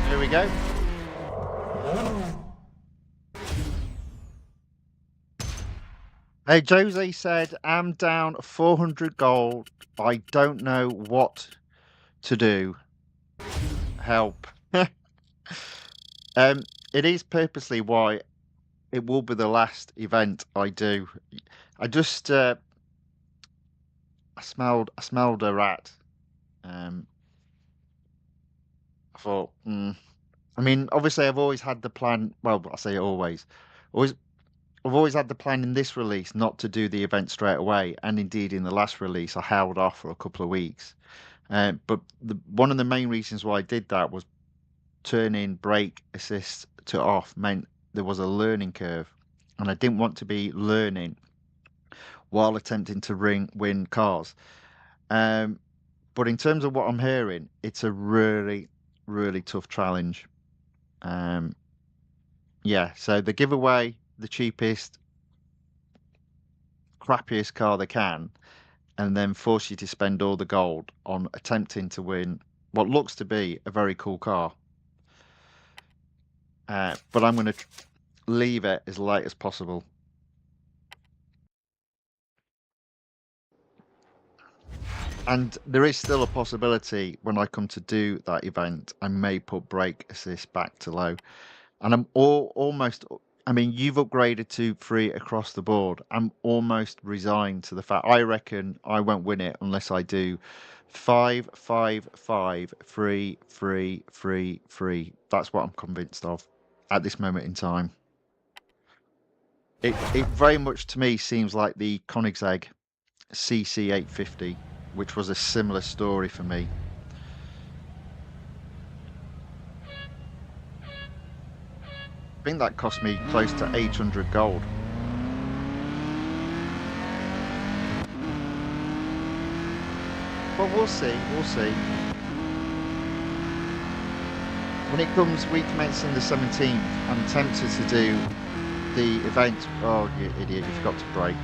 Here we go. Hey, Jose said, I'm down 400 gold. I don't know what to do. Help. It is purposely why it will be the last event I do. I just I smelled a rat. I thought, I mean, obviously, I've always had the plan. Well, I say always. Always, I've always had the plan in this release not to do the event straight away, and indeed in the last release, I held off for a couple of weeks. But one of the main reasons why I did that was turning brake assist to off meant there was a learning curve, and I didn't want to be learning while attempting to win cars. But in terms of what I'm hearing, it's a really, really tough challenge. Yeah, so they give away the cheapest, crappiest car they can, and then force you to spend all the gold on attempting to win what looks to be a very cool car. But I'm going to leave it as late as possible. And there is still a possibility when I come to do that event, I may put brake assist back to low. And I'm almost, I mean, you've upgraded to free across the board. I'm almost resigned to the fact, I reckon I won't win it unless I do 5, 5, 5, free, free, free, free. That's what I'm convinced of at this moment in time. It very much to me seems like the Koenigsegg CC850, which was a similar story for me. I think that cost me close to 800 gold. Well, we'll see, we'll see. When it comes week commencing the 17th, I'm tempted to do the event. Oh, you idiot, you forgot to brake.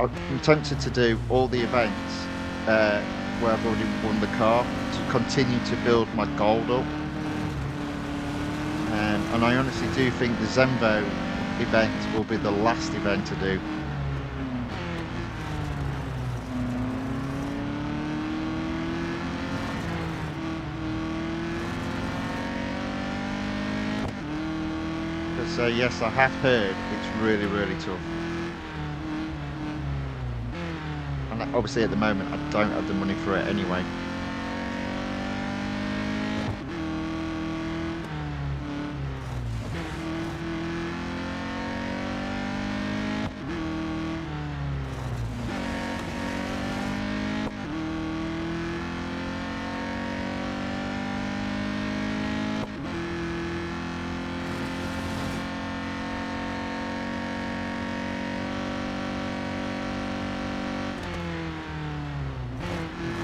I'm tempted to do all the events where I've already won the car to continue to build my gold up. And I honestly do think the Zemvo event will be the last event to do. Because yes, I have heard it's really, really tough. And obviously at the moment I don't have the money for it anyway.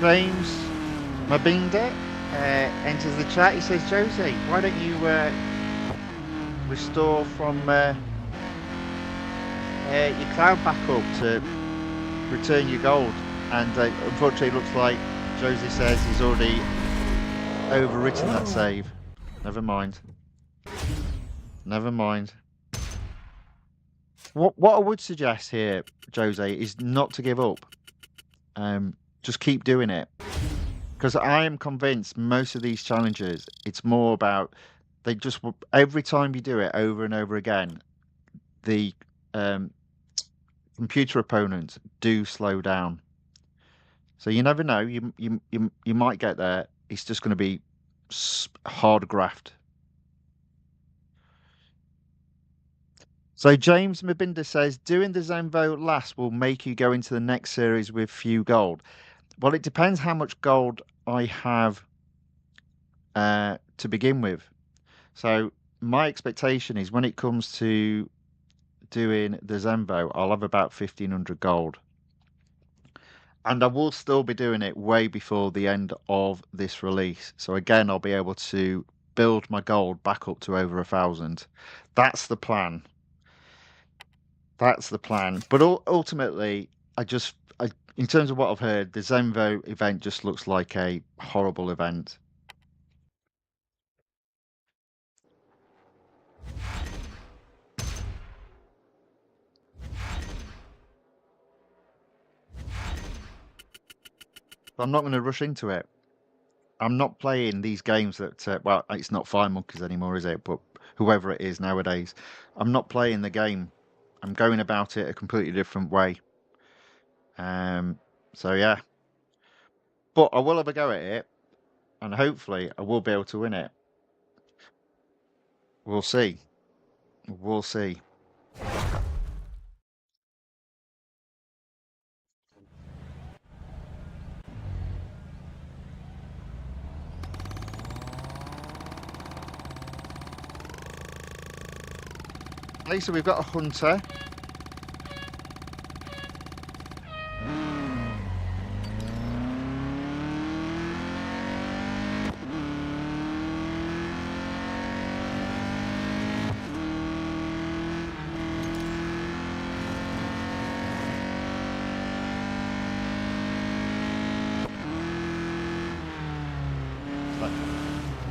James Mabinda enters the chat. He says, Jose, why don't you restore from your cloud backup to return your gold? And unfortunately, it looks like Josie says he's already overwritten that save. Never mind. Never mind. What I would suggest here, Jose, is not to give up. Just keep doing it. Because I am convinced most of these challenges, it's more about they just every time you do it over and over again, the um, computer opponents do slow down. So you never know. You might get there. It's just going to be hard graft. So James Mabinda says doing the Zenvo last will make you go into the next series with few gold. Well, it depends how much gold I have to begin with. So my expectation is when it comes to doing the Zenvo, I'll have about 1,500 gold. And I will still be doing it way before the end of this release. So again, I'll be able to build my gold back up to over 1,000. That's the plan. That's the plan. But ultimately, in terms of what I've heard, the Zenvo event just looks like a horrible event. But I'm not going to rush into it. I'm not playing these games that, well, it's not Fire Monkeys anymore, is it? But whoever it is nowadays, I'm not playing the game. I'm going about it a completely different way. So yeah. But I will have a go at it, and hopefully I will be able to win it. We'll see. We'll see. Lisa, we've got a hunter.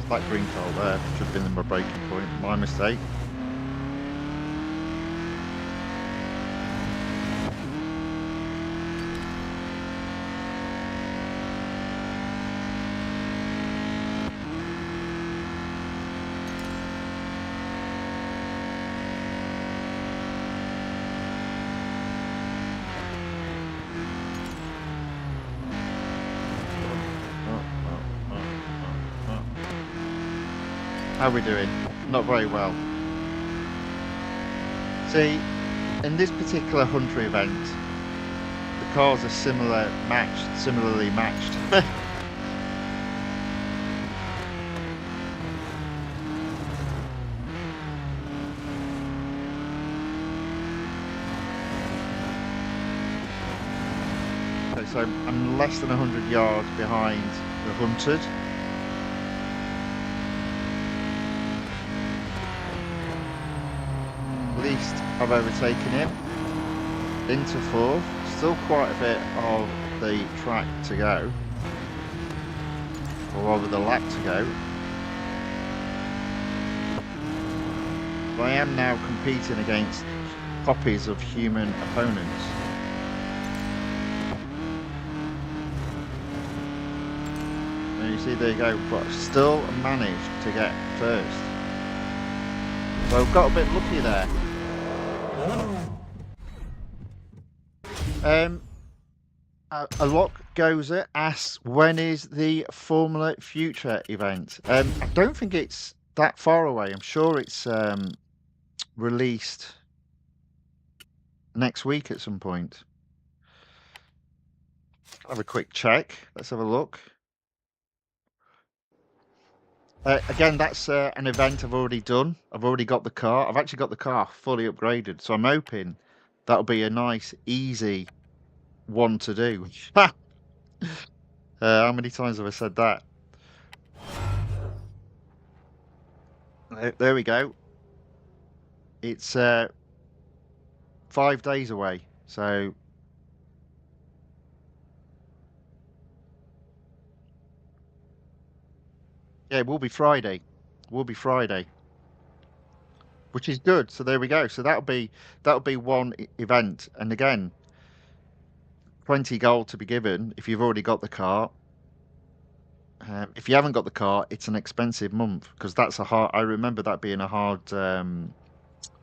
That green colour there should have been my breaking point. My mistake. How are we doing? Not very well. See, in this particular Hunter event, the cars are similarly matched. Okay, so I'm less than 100 yards behind the Hunted. At least I've overtaken him into fourth. Still quite a bit of the track to go, or rather the lap to go. But I am now competing against copies of human opponents. And you see, there you go, but still managed to get first. So I've got a bit lucky there. Alok Goza asks, when is the Formula Future event? I don't think it's that far away. I'm sure it's released next week at some point. I'll have a quick check. Let's have a look. Again, that's an event I've already done. I've already got the car. I've actually got the car fully upgraded. So I'm hoping that'll be a nice, easy one to do. How many times have I said that? There we go. It's 5 days away. So Yeah, it will be Friday. Will be Friday, which is good. So there we go. So that'll be one event, and again, 20 gold to be given if you've already got the car. If you haven't got the car, it's an expensive month because that's a hard. I remember that being a hard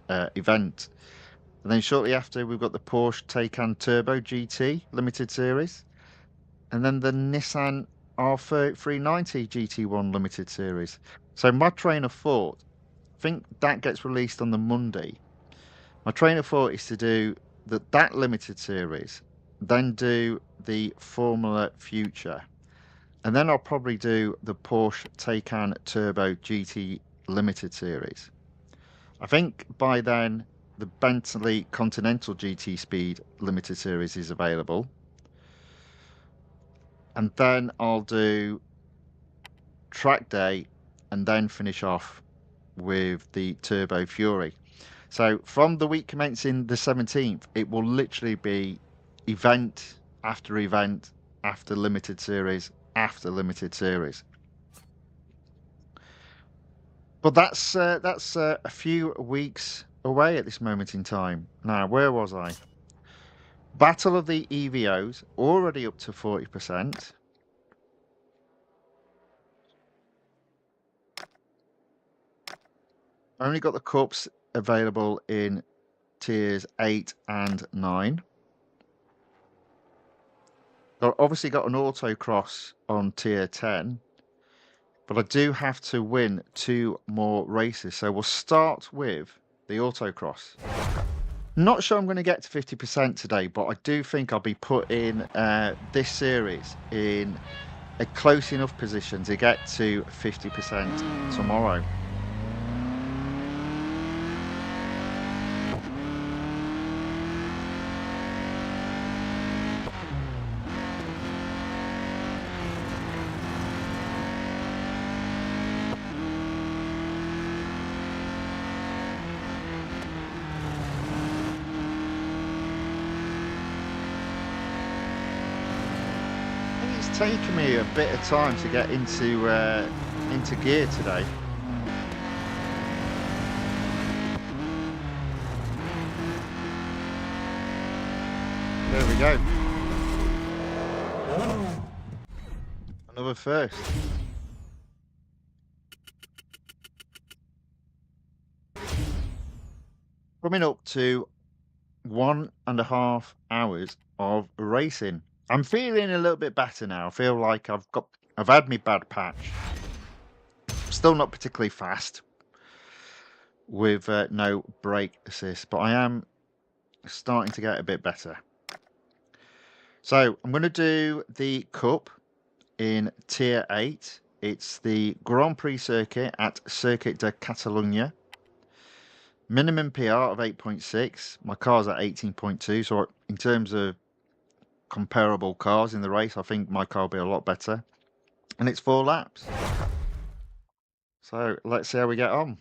event. And then shortly after, we've got the Porsche Taycan Turbo GT Limited Series, and then the Nissan R390 GT1 Limited Series. So my train of thought, I think that gets released on the Monday. My train of thought is to do that limited series, then do the Formula Future, and then I'll probably do the Porsche Taycan Turbo GT Limited Series. I think by then the Bentley Continental GT Speed Limited Series is available. And then I'll do track day and then finish off with the Turbo Fury. So from the week commencing the 17th, it will literally be event after event after limited series after limited series. But that's a few weeks away at this moment in time. Now, where was I? Battle of the EVOs, already up to 40%. Only got the cups available in tiers 8 and 9. Obviously got an autocross on tier 10. But I do have to win 2 more races. So we'll start with the autocross. Not sure I'm going to get to 50% today, but I do think I'll be putting this series in a close enough position to get to 50% tomorrow. It's taken me a bit of time to get into gear today. There we go. Another first. Coming up to 1.5 hours of racing. I'm feeling a little bit better now. I feel like I've had my bad patch. Still not particularly fast with no brake assist, but I am starting to get a bit better. So I'm going to do the Cup in Tier 8. It's the Grand Prix circuit at Circuit de Catalunya. Minimum PR of 8.6. My car's at 18.2, so in terms of comparable cars in the race, I think my car will be a lot better. And it's 4 laps. So let's see how we get on.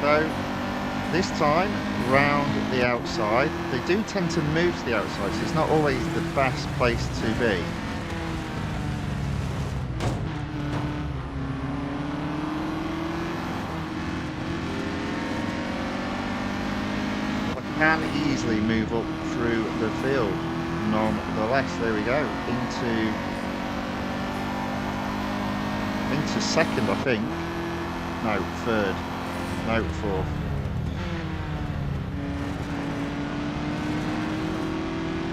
So this time round the outside, they do tend to move to the outside, so it's not always the best place to be. I can easily move up through the field. Nonetheless, there we go, into second, I think. No, third. No, fourth.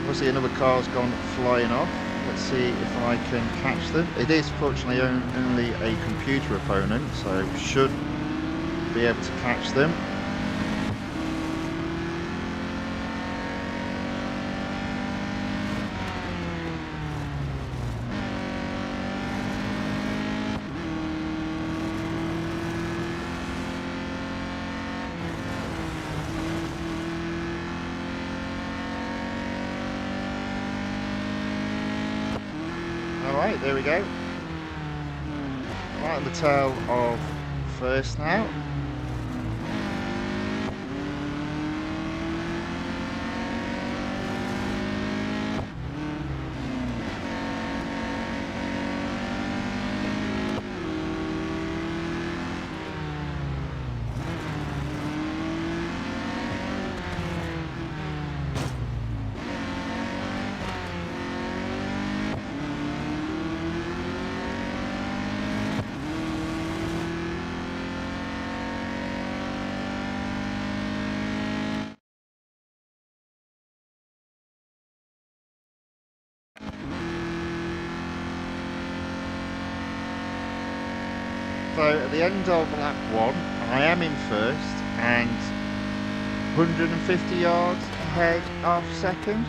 Obviously another car's gone flying off. Let's see if I can catch them. It is fortunately only a computer opponent, so should be able to catch them. Right, there we go. Right on the tail of first now. So at the end of lap 1, I am in first and 150 yards ahead of second.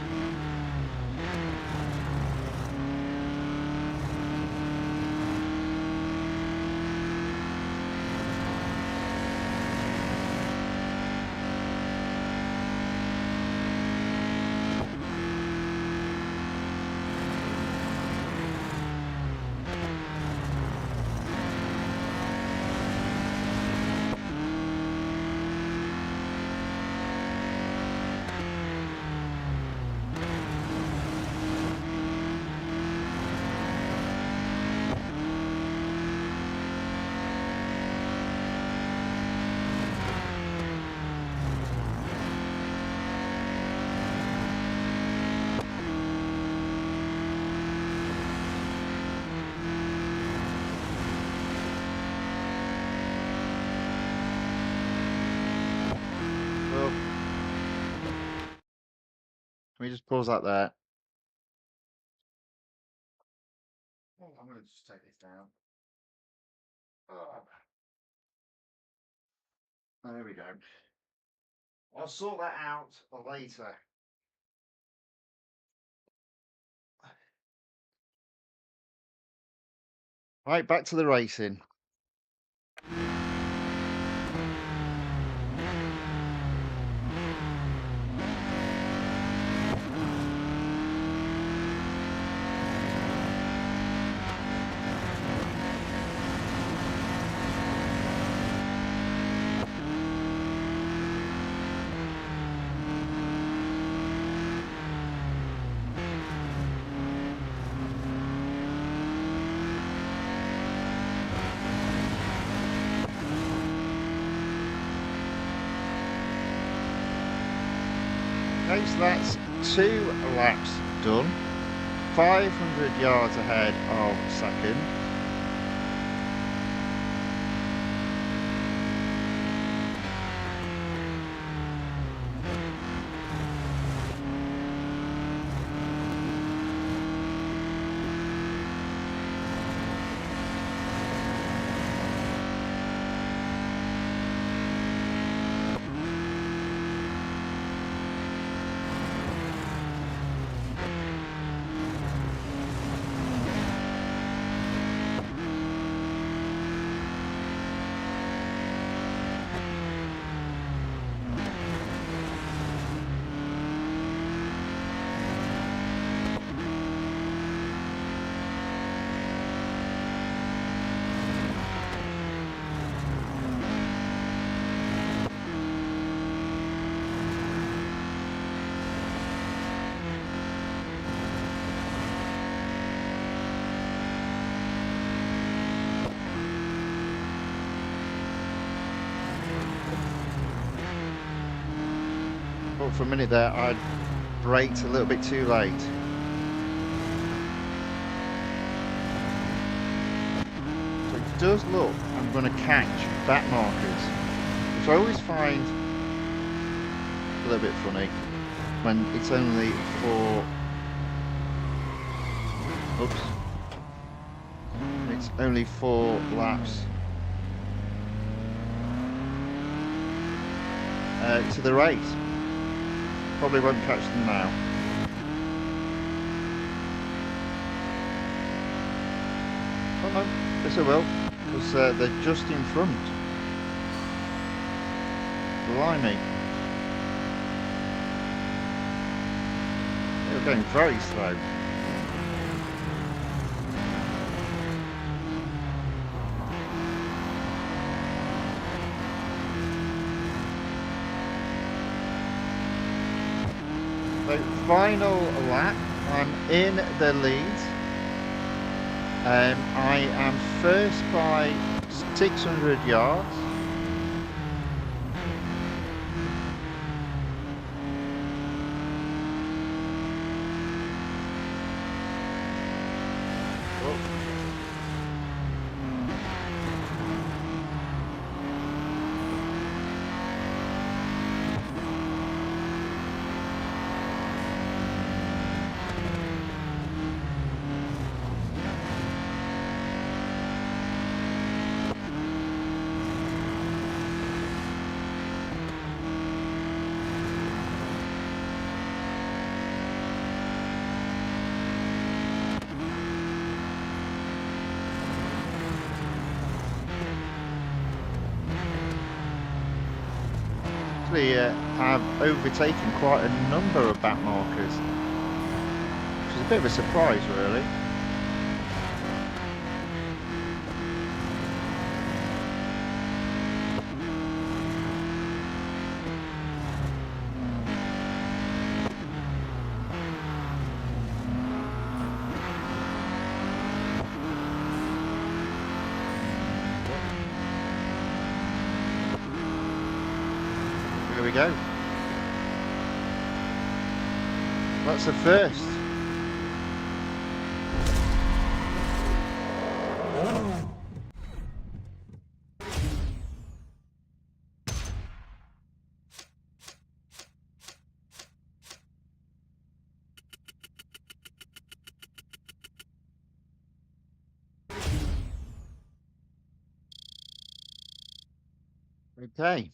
Let me just pause that there. I'm going to just take this down. There we go. I'll sort that out later. Right, back to the racing. Okay, so that's 2 laps done, 500 yards ahead of second. But for a minute there, I braked a little bit too late. So it does look I'm going to catch back markers, which I always find a little bit funny when it's only for, it's only 4 laps to the race. Probably won't catch them now. Oh no, yes I will, because they're just in front. Blimey. They're going very slow. So final lap, I'm in the lead. I am first by 600 yards. Oh, actually, I've overtaken quite a number of back markers, which is a bit of a surprise, really. Here we go. That's the first. Okay.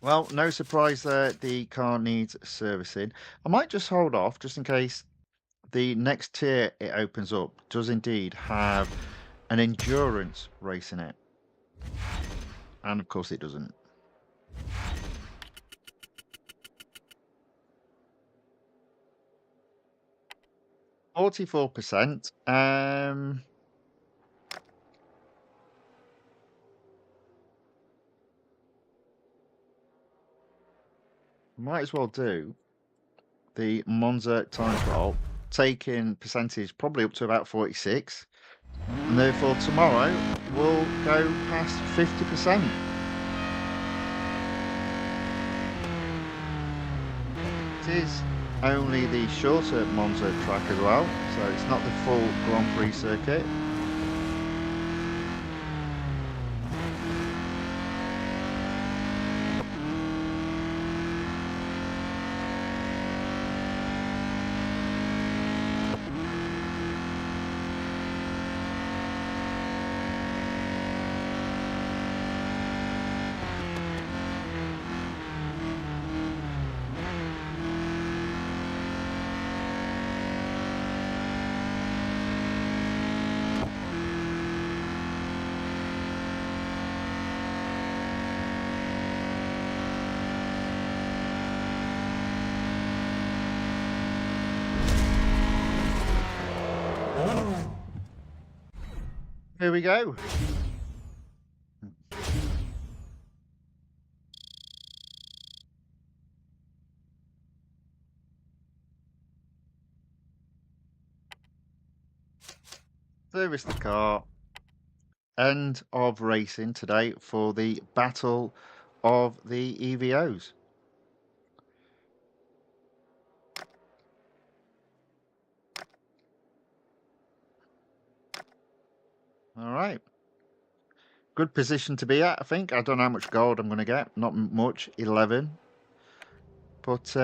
Well, no surprise there. The car needs servicing. I might just hold off just in case the next tier it opens up does indeed have an endurance race in it. And of course it doesn't. 44%. Might as well do the Monza time trial, taking percentage probably up to about 46. And therefore tomorrow we'll go past 50%. It is only the shorter Monza track as well, so it's not the full Grand Prix circuit. Here we go. Service the car. End of racing today for the Battle of the EVOs. All right. Good position to be at, I think. I don't know how much gold I'm going to get. Not much, 11. But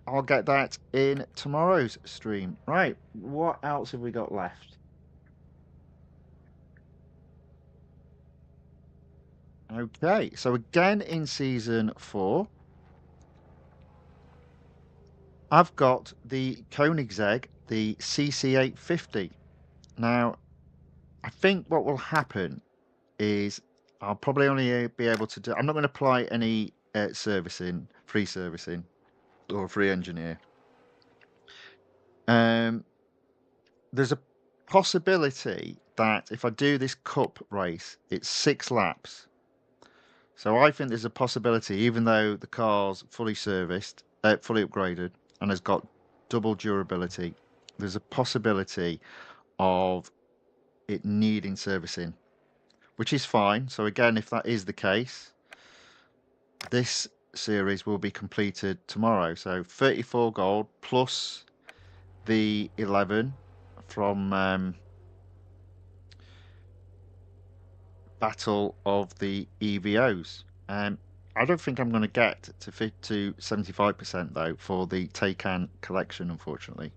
I'll get that in tomorrow's stream. Right. What else have we got left? Okay. So again in season 4, I've got the Koenigsegg, the CC850. Now, I think what will happen is I'll probably only be able to do. I'm not going to apply any free servicing, or free engineer. There's a possibility that if I do this cup race, it's 6 laps. So I think there's a possibility, even though the car's fully serviced, fully upgraded, and has got double durability, there's a possibility of it needing servicing, which is fine. So again, if that is the case, this series will be completed tomorrow. So 34 gold plus the 11 from Battle of the EVOs. I don't think I'm going to get to 75% though for the Taycan collection, unfortunately.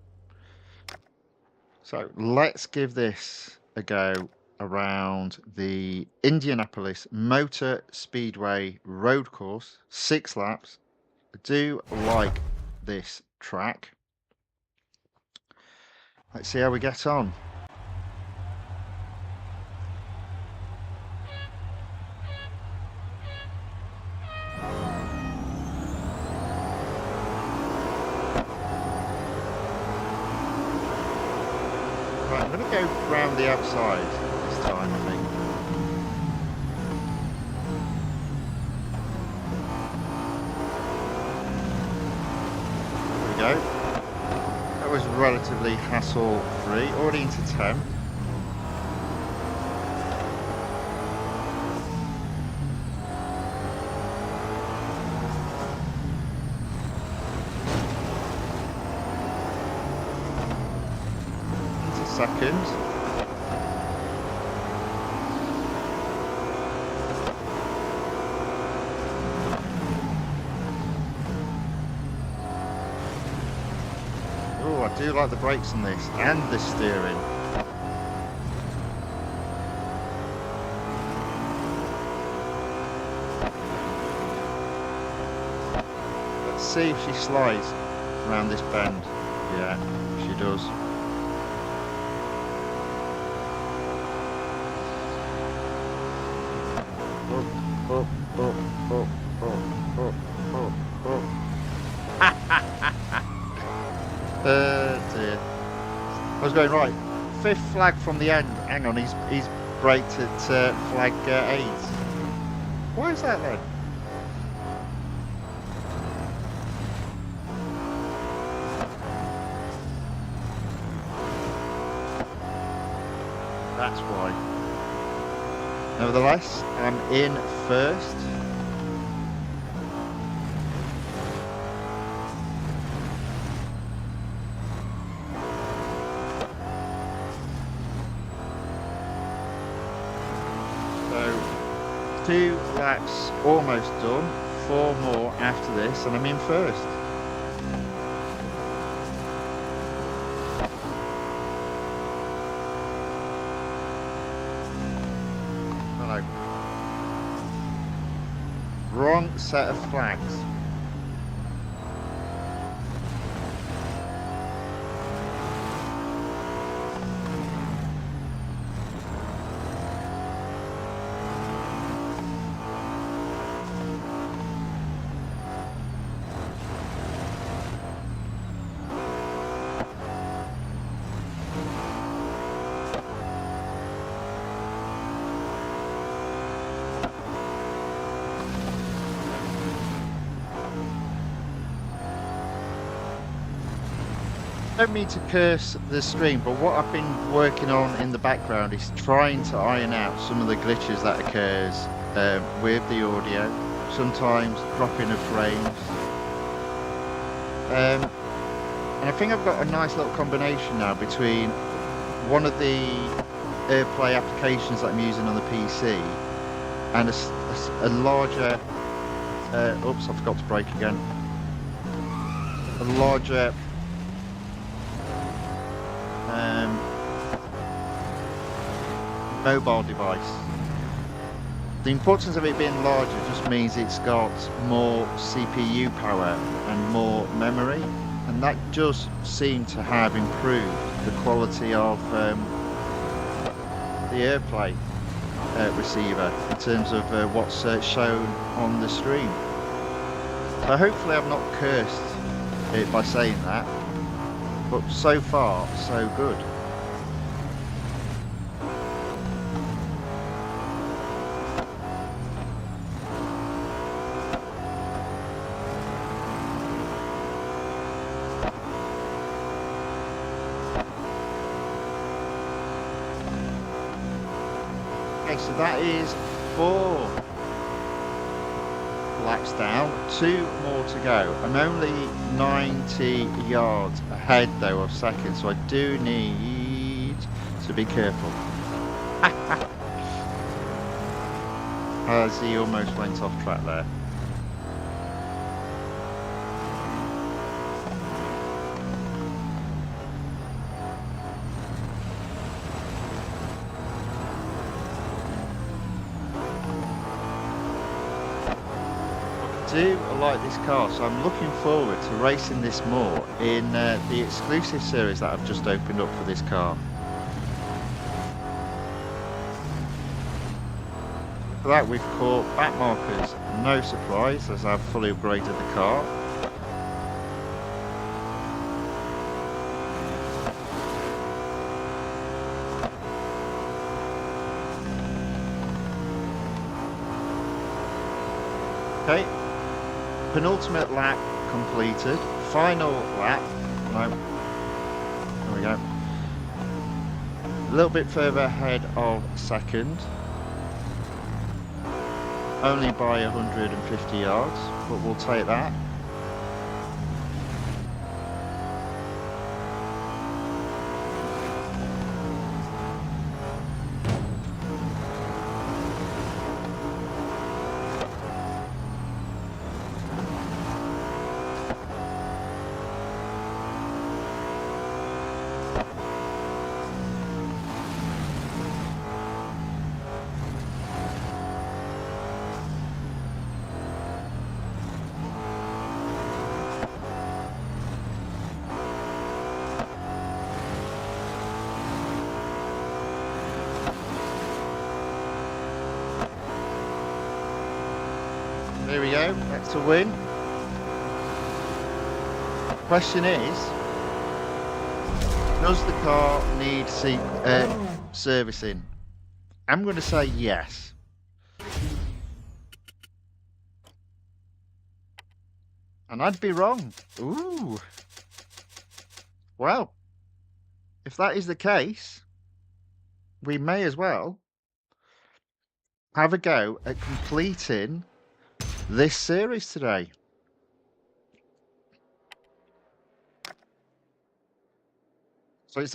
So let's give this a go around the Indianapolis Motor Speedway road course, 6 laps. I do like this track. Let's see how we get on. Right, I'm going to go round the outside this time, I think. There we go. That was relatively hassle-free. Already into 10. Second. Oh, I do like the brakes on this and the steering. Let's see if she slides around this bend. Yeah, she does. Dear. I was going right. 5th flag from the end. Hang on, he's braked at flag 8. Why is that then? That's why. Nevertheless, I'm in first. So, 2 laps almost done. 4 more after this, and I'm in first. Wrong set of flags. I don't mean to curse the stream, but what I've been working on in the background is trying to iron out some of the glitches that occurs with the audio, sometimes dropping of frames. And I think I've got a nice little combination now between one of the AirPlay applications that I'm using on the PC and a larger, oops, I forgot to brake again, a larger mobile device. The importance of it being larger just means it's got more CPU power and more memory, and that does seem to have improved the quality of the AirPlay receiver in terms of what's shown on the stream. So hopefully I've not cursed it by saying that, but so far so good. so that is 4 laps down, 2 more to go. I'm only 90 yards ahead though of second, so I do need to be careful. As he almost went off track there. I do like this car, so I'm looking forward to racing this more in the exclusive series that I've just opened up for this car. For that we've caught back markers, no surprise as I've fully upgraded the car. Okay, penultimate lap completed, final lap, no, there we go, a little bit further ahead of second, only by 150 yards, but we'll take that. There we go, that's a win. Question is, does the car need servicing? I'm going to say yes. And I'd be wrong. Ooh. Well, if that is the case, we may as well have a go at completing this series today. So it's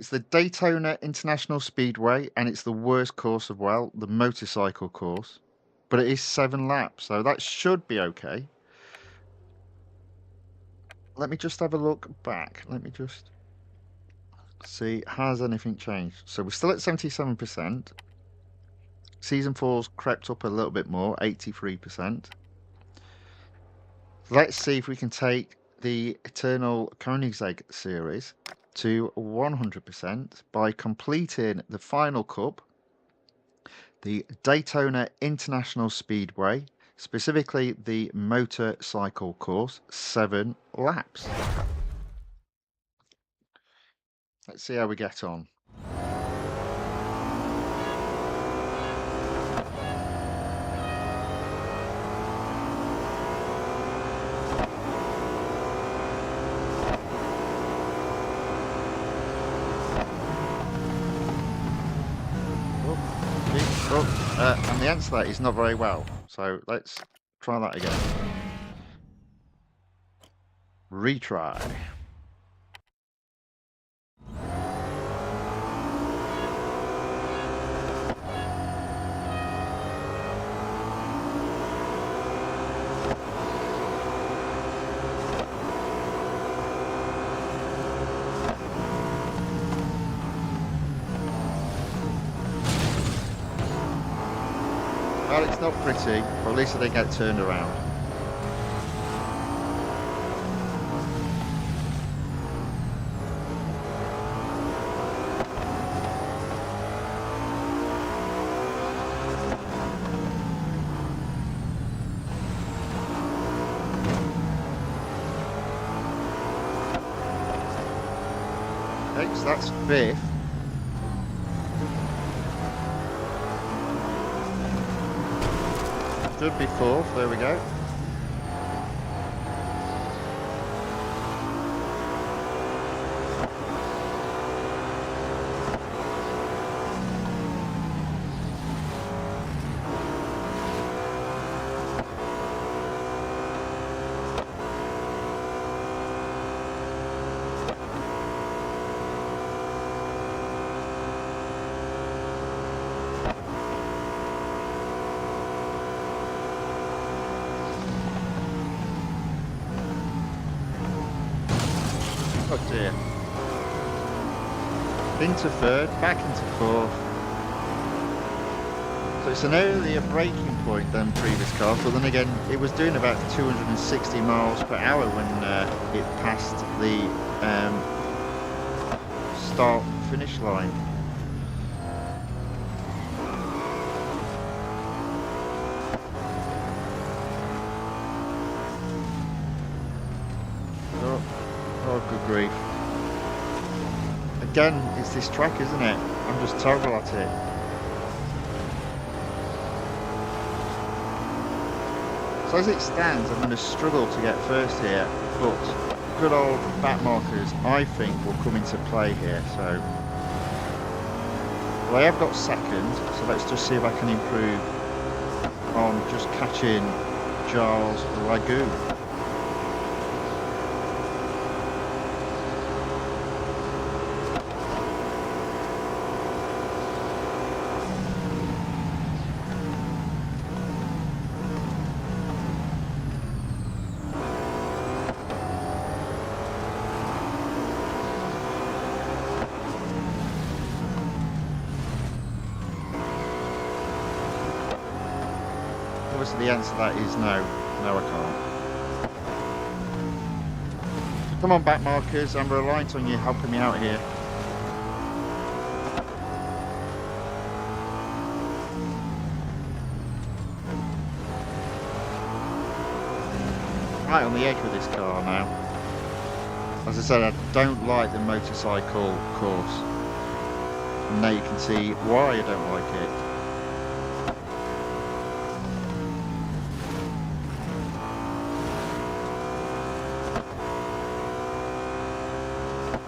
the Daytona International Speedway, and it's the worst course of, well, the motorcycle course. But it is 7 laps, so that should be okay. Let me just have a look back. Let me just see, has anything changed? So we're still at 77%. Season 4's crept up a little bit more, 83%. Let's see if we can take the Eternal Koenigsegg series to 100% by completing the final cup, the Daytona International Speedway, specifically the motorcycle course, 7 laps. Let's see how we get on. And the answer to that is not very well. So let's try that again. Retry. Well, it's not pretty, but at least they get turned around. Okay, so that's 5th. Should be 4th, there we go. into third, back into fourth. So it's an earlier braking point than previous cars, but then again, it was doing about 260 miles per hour when it passed the start finish line. Oh, good grief. Again, it's this track, isn't it? I'm just terrible at it. So as it stands, I'm going to struggle to get first here, but good old back markers, I think, will come into play here. So, well, I have got second, so let's just see if I can improve on just catching Charles Lagoon. Obviously the answer to that is no. No, I can't. Come on, back markers, I'm reliant on you helping me out here. Right on the edge with this car now. As I said, I don't like the motorcycle course. And now you can see why I don't like it.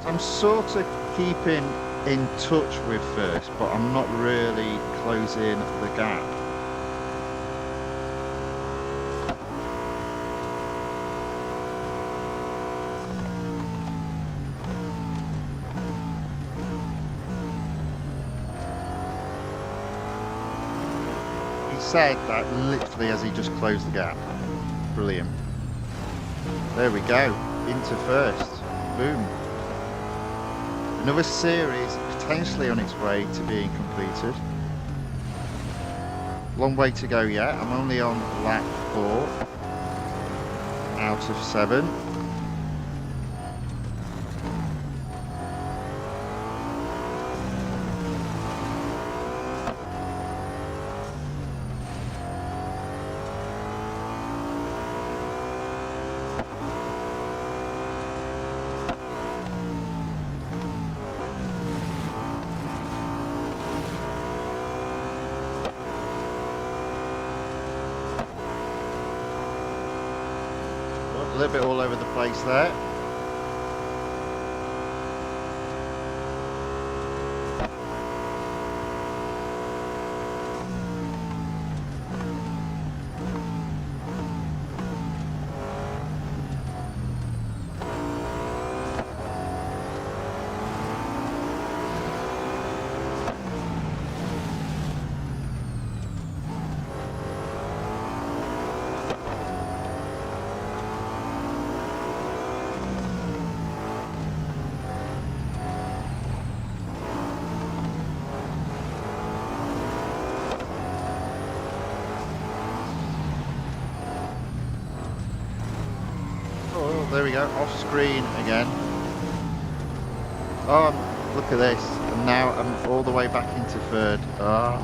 I'm sort of keeping in touch with first, but I'm not really closing the gap. He said that literally as he just closed the gap. Brilliant. There we go, into first. Boom. Another series potentially on its way to being completed. Long way to go yet. I'm only on lap 4 out of 7. A little bit all over the place there. There we go, off screen again. Oh, look at this. And now I'm all the way back into third. Ah.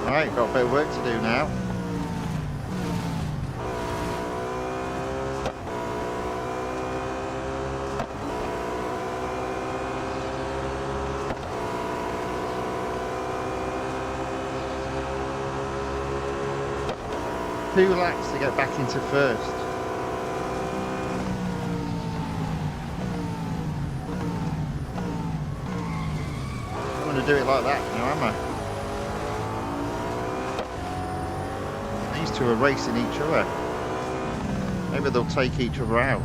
Right, got a bit of work to do now. Two laps to get back into first. I'm going to do it like that now, am I? These two are racing each other. Maybe they'll take each other out.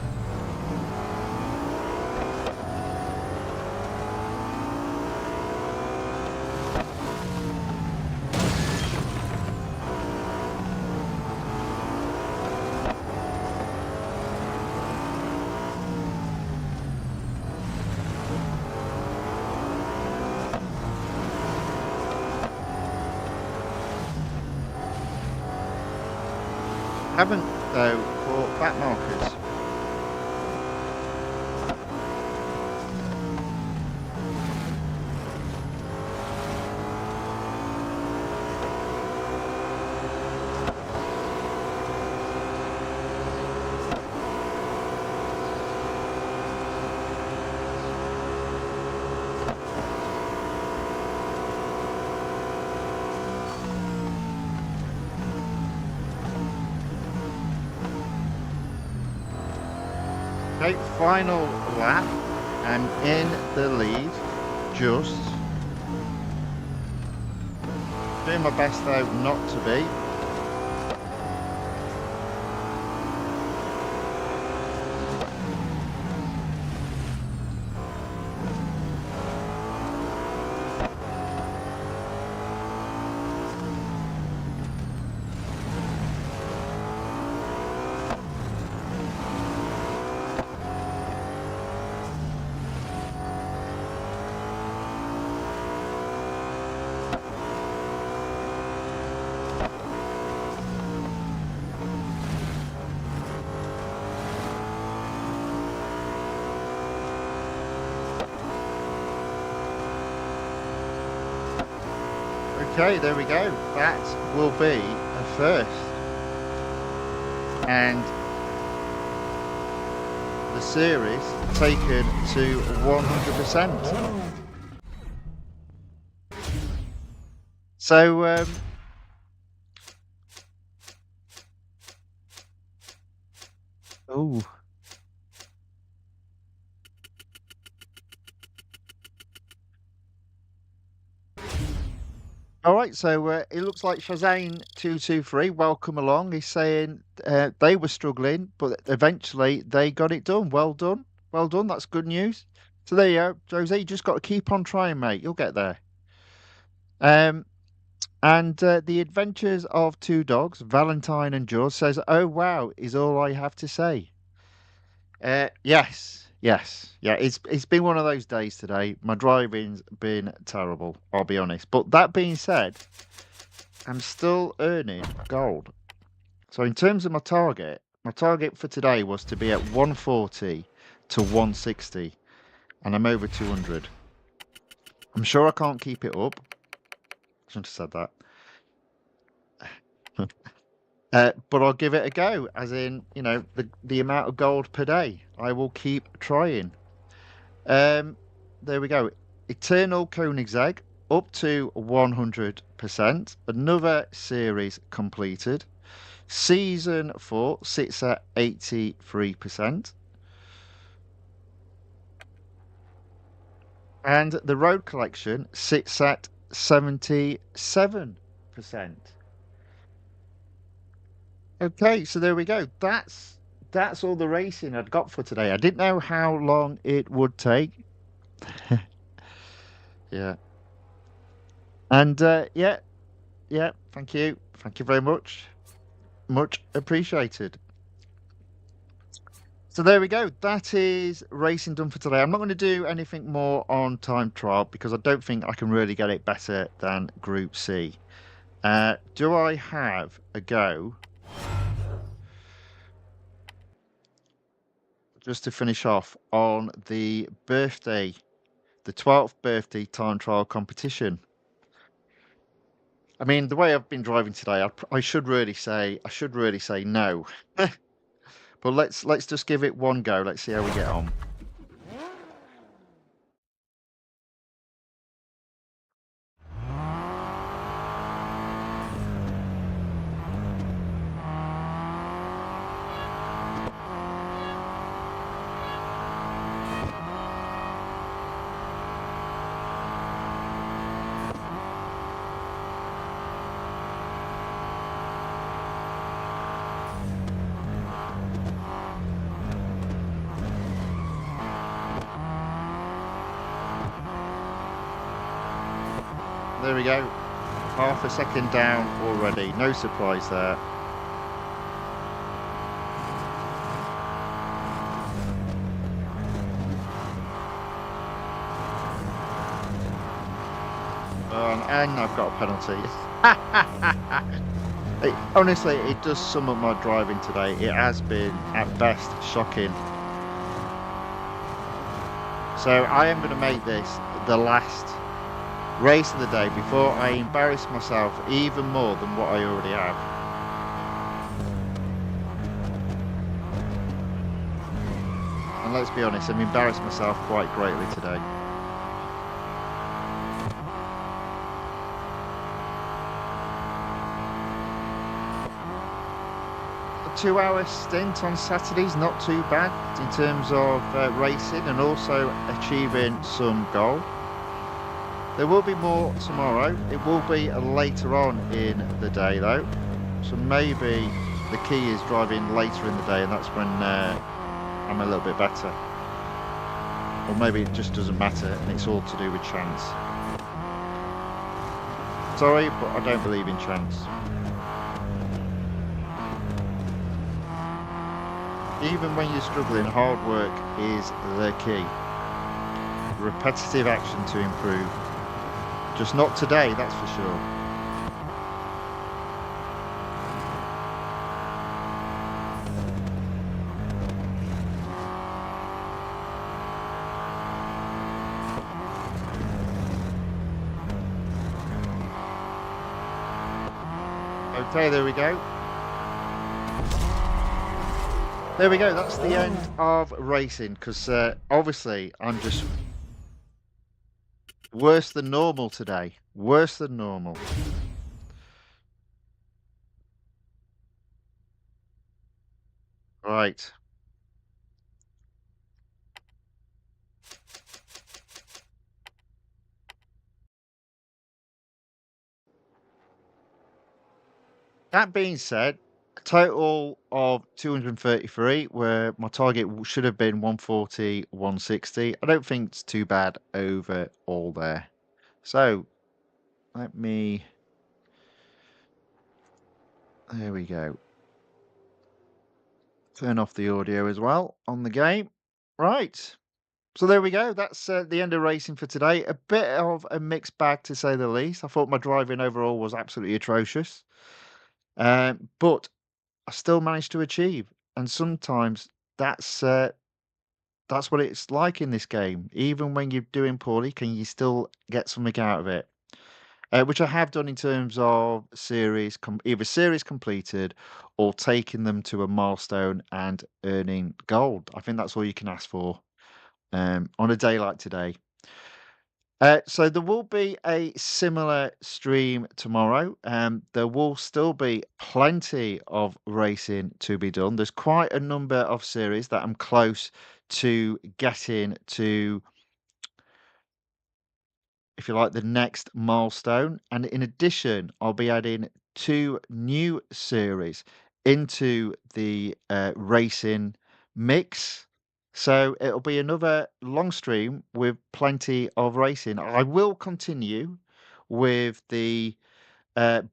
Haven't, though, for back markers. Okay, final lap, and in the lead, just. Doing my best, though, not to be. Okay, there we go. That will be a first. And the series taken to 100%. So, oh. All right, so it looks like Shazane223, welcome along. He's saying they were struggling, but eventually they got it done. Well done. Well done. That's good news. So there you go, Jose. You just got to keep on trying, mate. You'll get there. And the Adventures of Two Dogs, Valentine and George says, "Oh wow, is all I have to say." Yes, yes, yeah. It's been one of those days today. My driving's been terrible. I'll be honest. But that being said, I'm still earning gold. So in terms of my target for today was to be at 140 to 160, and I'm over 200. I'm sure I can't keep it up. I shouldn't have said that. But I'll give it a go, as in, you know, the amount of gold per day. I will keep trying. There we go. Eternal Koenigsegg up to 100%. Another series completed. Season 4 sits at 83%. And the road collection sits at 77%. Okay, so there we go. That's all the racing I'd got for today. I didn't know how long it would take. Yeah. And yeah, thank you. Thank you very much. Much appreciated. So there we go. That is racing done for today. I'm not going to do anything more on time trial because I don't think I can really get it better than Group C. Do I have a go? Just to finish off on the 12th birthday time trial competition. I mean, the way I've been driving today, I should really say no. But let's just give it one go. Let's see how we get on. There we go. Half a second down already. No surprise there. And I've got a penalty. Honestly, it does sum up my driving today. It has been, at best, shocking. So I am going to make this the last race of the day before I embarrass myself even more than what I already have. And let's be honest, I've embarrassed myself quite greatly today. A 2-hour stint on Saturday's not too bad in terms of racing and also achieving some goal. There will be more tomorrow. It will be later on in the day though. So maybe the key is driving later in the day and that's when I'm a little bit better. Or maybe it just doesn't matter and it's all to do with chance. Sorry, but I don't believe in chance. Even when you're struggling, hard work is the key. Repetitive action to improve. Just not today, that's for sure. Okay, there we go. There we go, that's the end of racing, because obviously I'm just worse than normal today. Worse than normal. Right. That being said, a total of 233, where my target should have been 140, 160. I don't think it's too bad overall there. So let me. There we go. Turn off the audio as well on the game. Right. So there we go. That's the end of racing for today. A bit of a mixed bag to say the least. I thought my driving overall was absolutely atrocious, but I still managed to achieve. And sometimes that's uh, that's what it's like in this game. Even when you're doing poorly, can you still get something out of it? Which I have done in terms of either series completed or taking them to a milestone and earning gold. I think that's all you can ask for on a day like today. So there will be a similar stream tomorrow. There will still be plenty of racing to be done. There's quite a number of series that I'm close to getting to, if you like, the next milestone. And in addition, I'll be adding two new series into the racing mix. So it'll be another long stream with plenty of racing. I will continue with the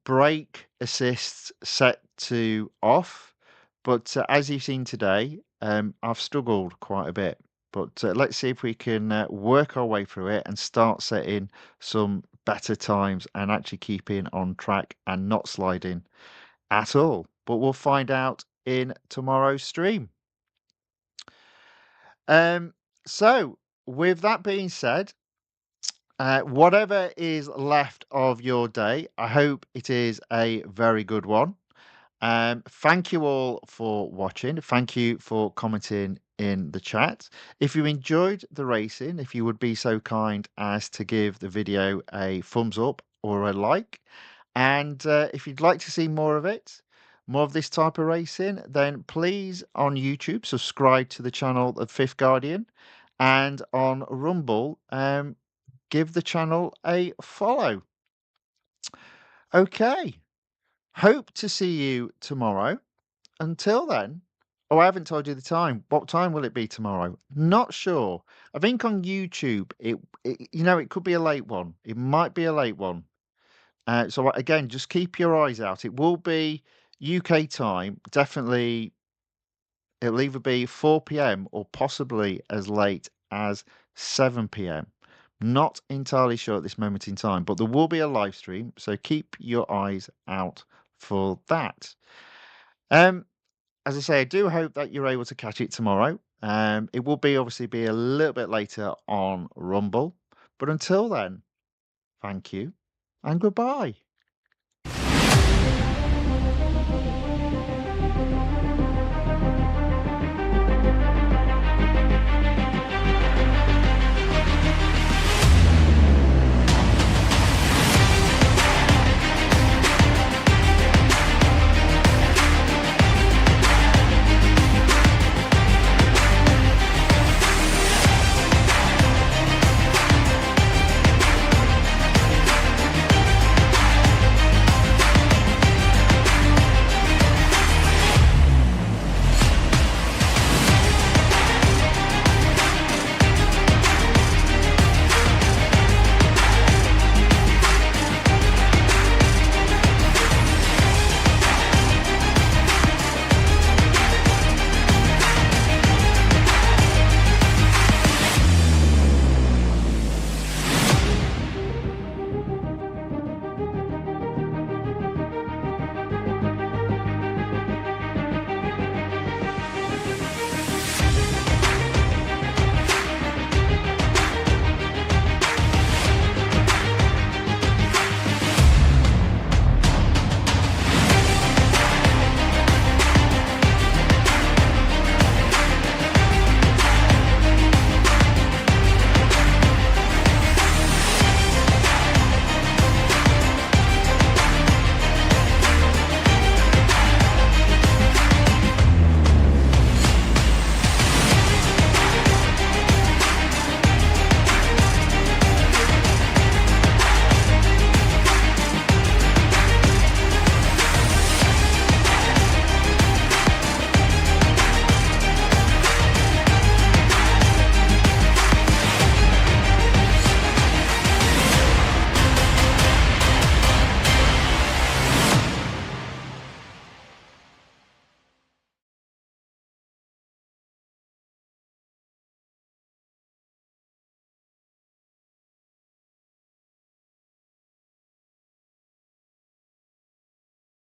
brake assists set to off, but as you've seen today, I've struggled quite a bit. But let's see if we can work our way through it and start setting some better times and actually keeping on track and not sliding at all. But we'll find out in tomorrow's stream. Um, so, with that being said, whatever is left of your day, I hope it is a very good one. Thank you all for watching. Thank you for commenting in the chat. If you enjoyed the racing, if you would be so kind as to give the video a thumbs up or a like. And if you'd like to see more of it, more of this type of racing, then please on YouTube subscribe to the channel of Fifth Guardian and on Rumble, give the channel a follow. Okay. Hope to see you tomorrow. Until then, oh, I haven't told you the time. What time will it be tomorrow? Not sure. I think on YouTube, it could be a late one. It might be a late one. So again, just keep your eyes out. It will be UK time. Definitely, it'll either be 4 p.m. or possibly as late as 7 p.m. Not entirely sure at this moment in time, but there will be a live stream. So keep your eyes out for that. Um, as I say, I do hope that you're able to catch it tomorrow. It will be obviously be a little bit later on Rumble, but until then, thank you and goodbye.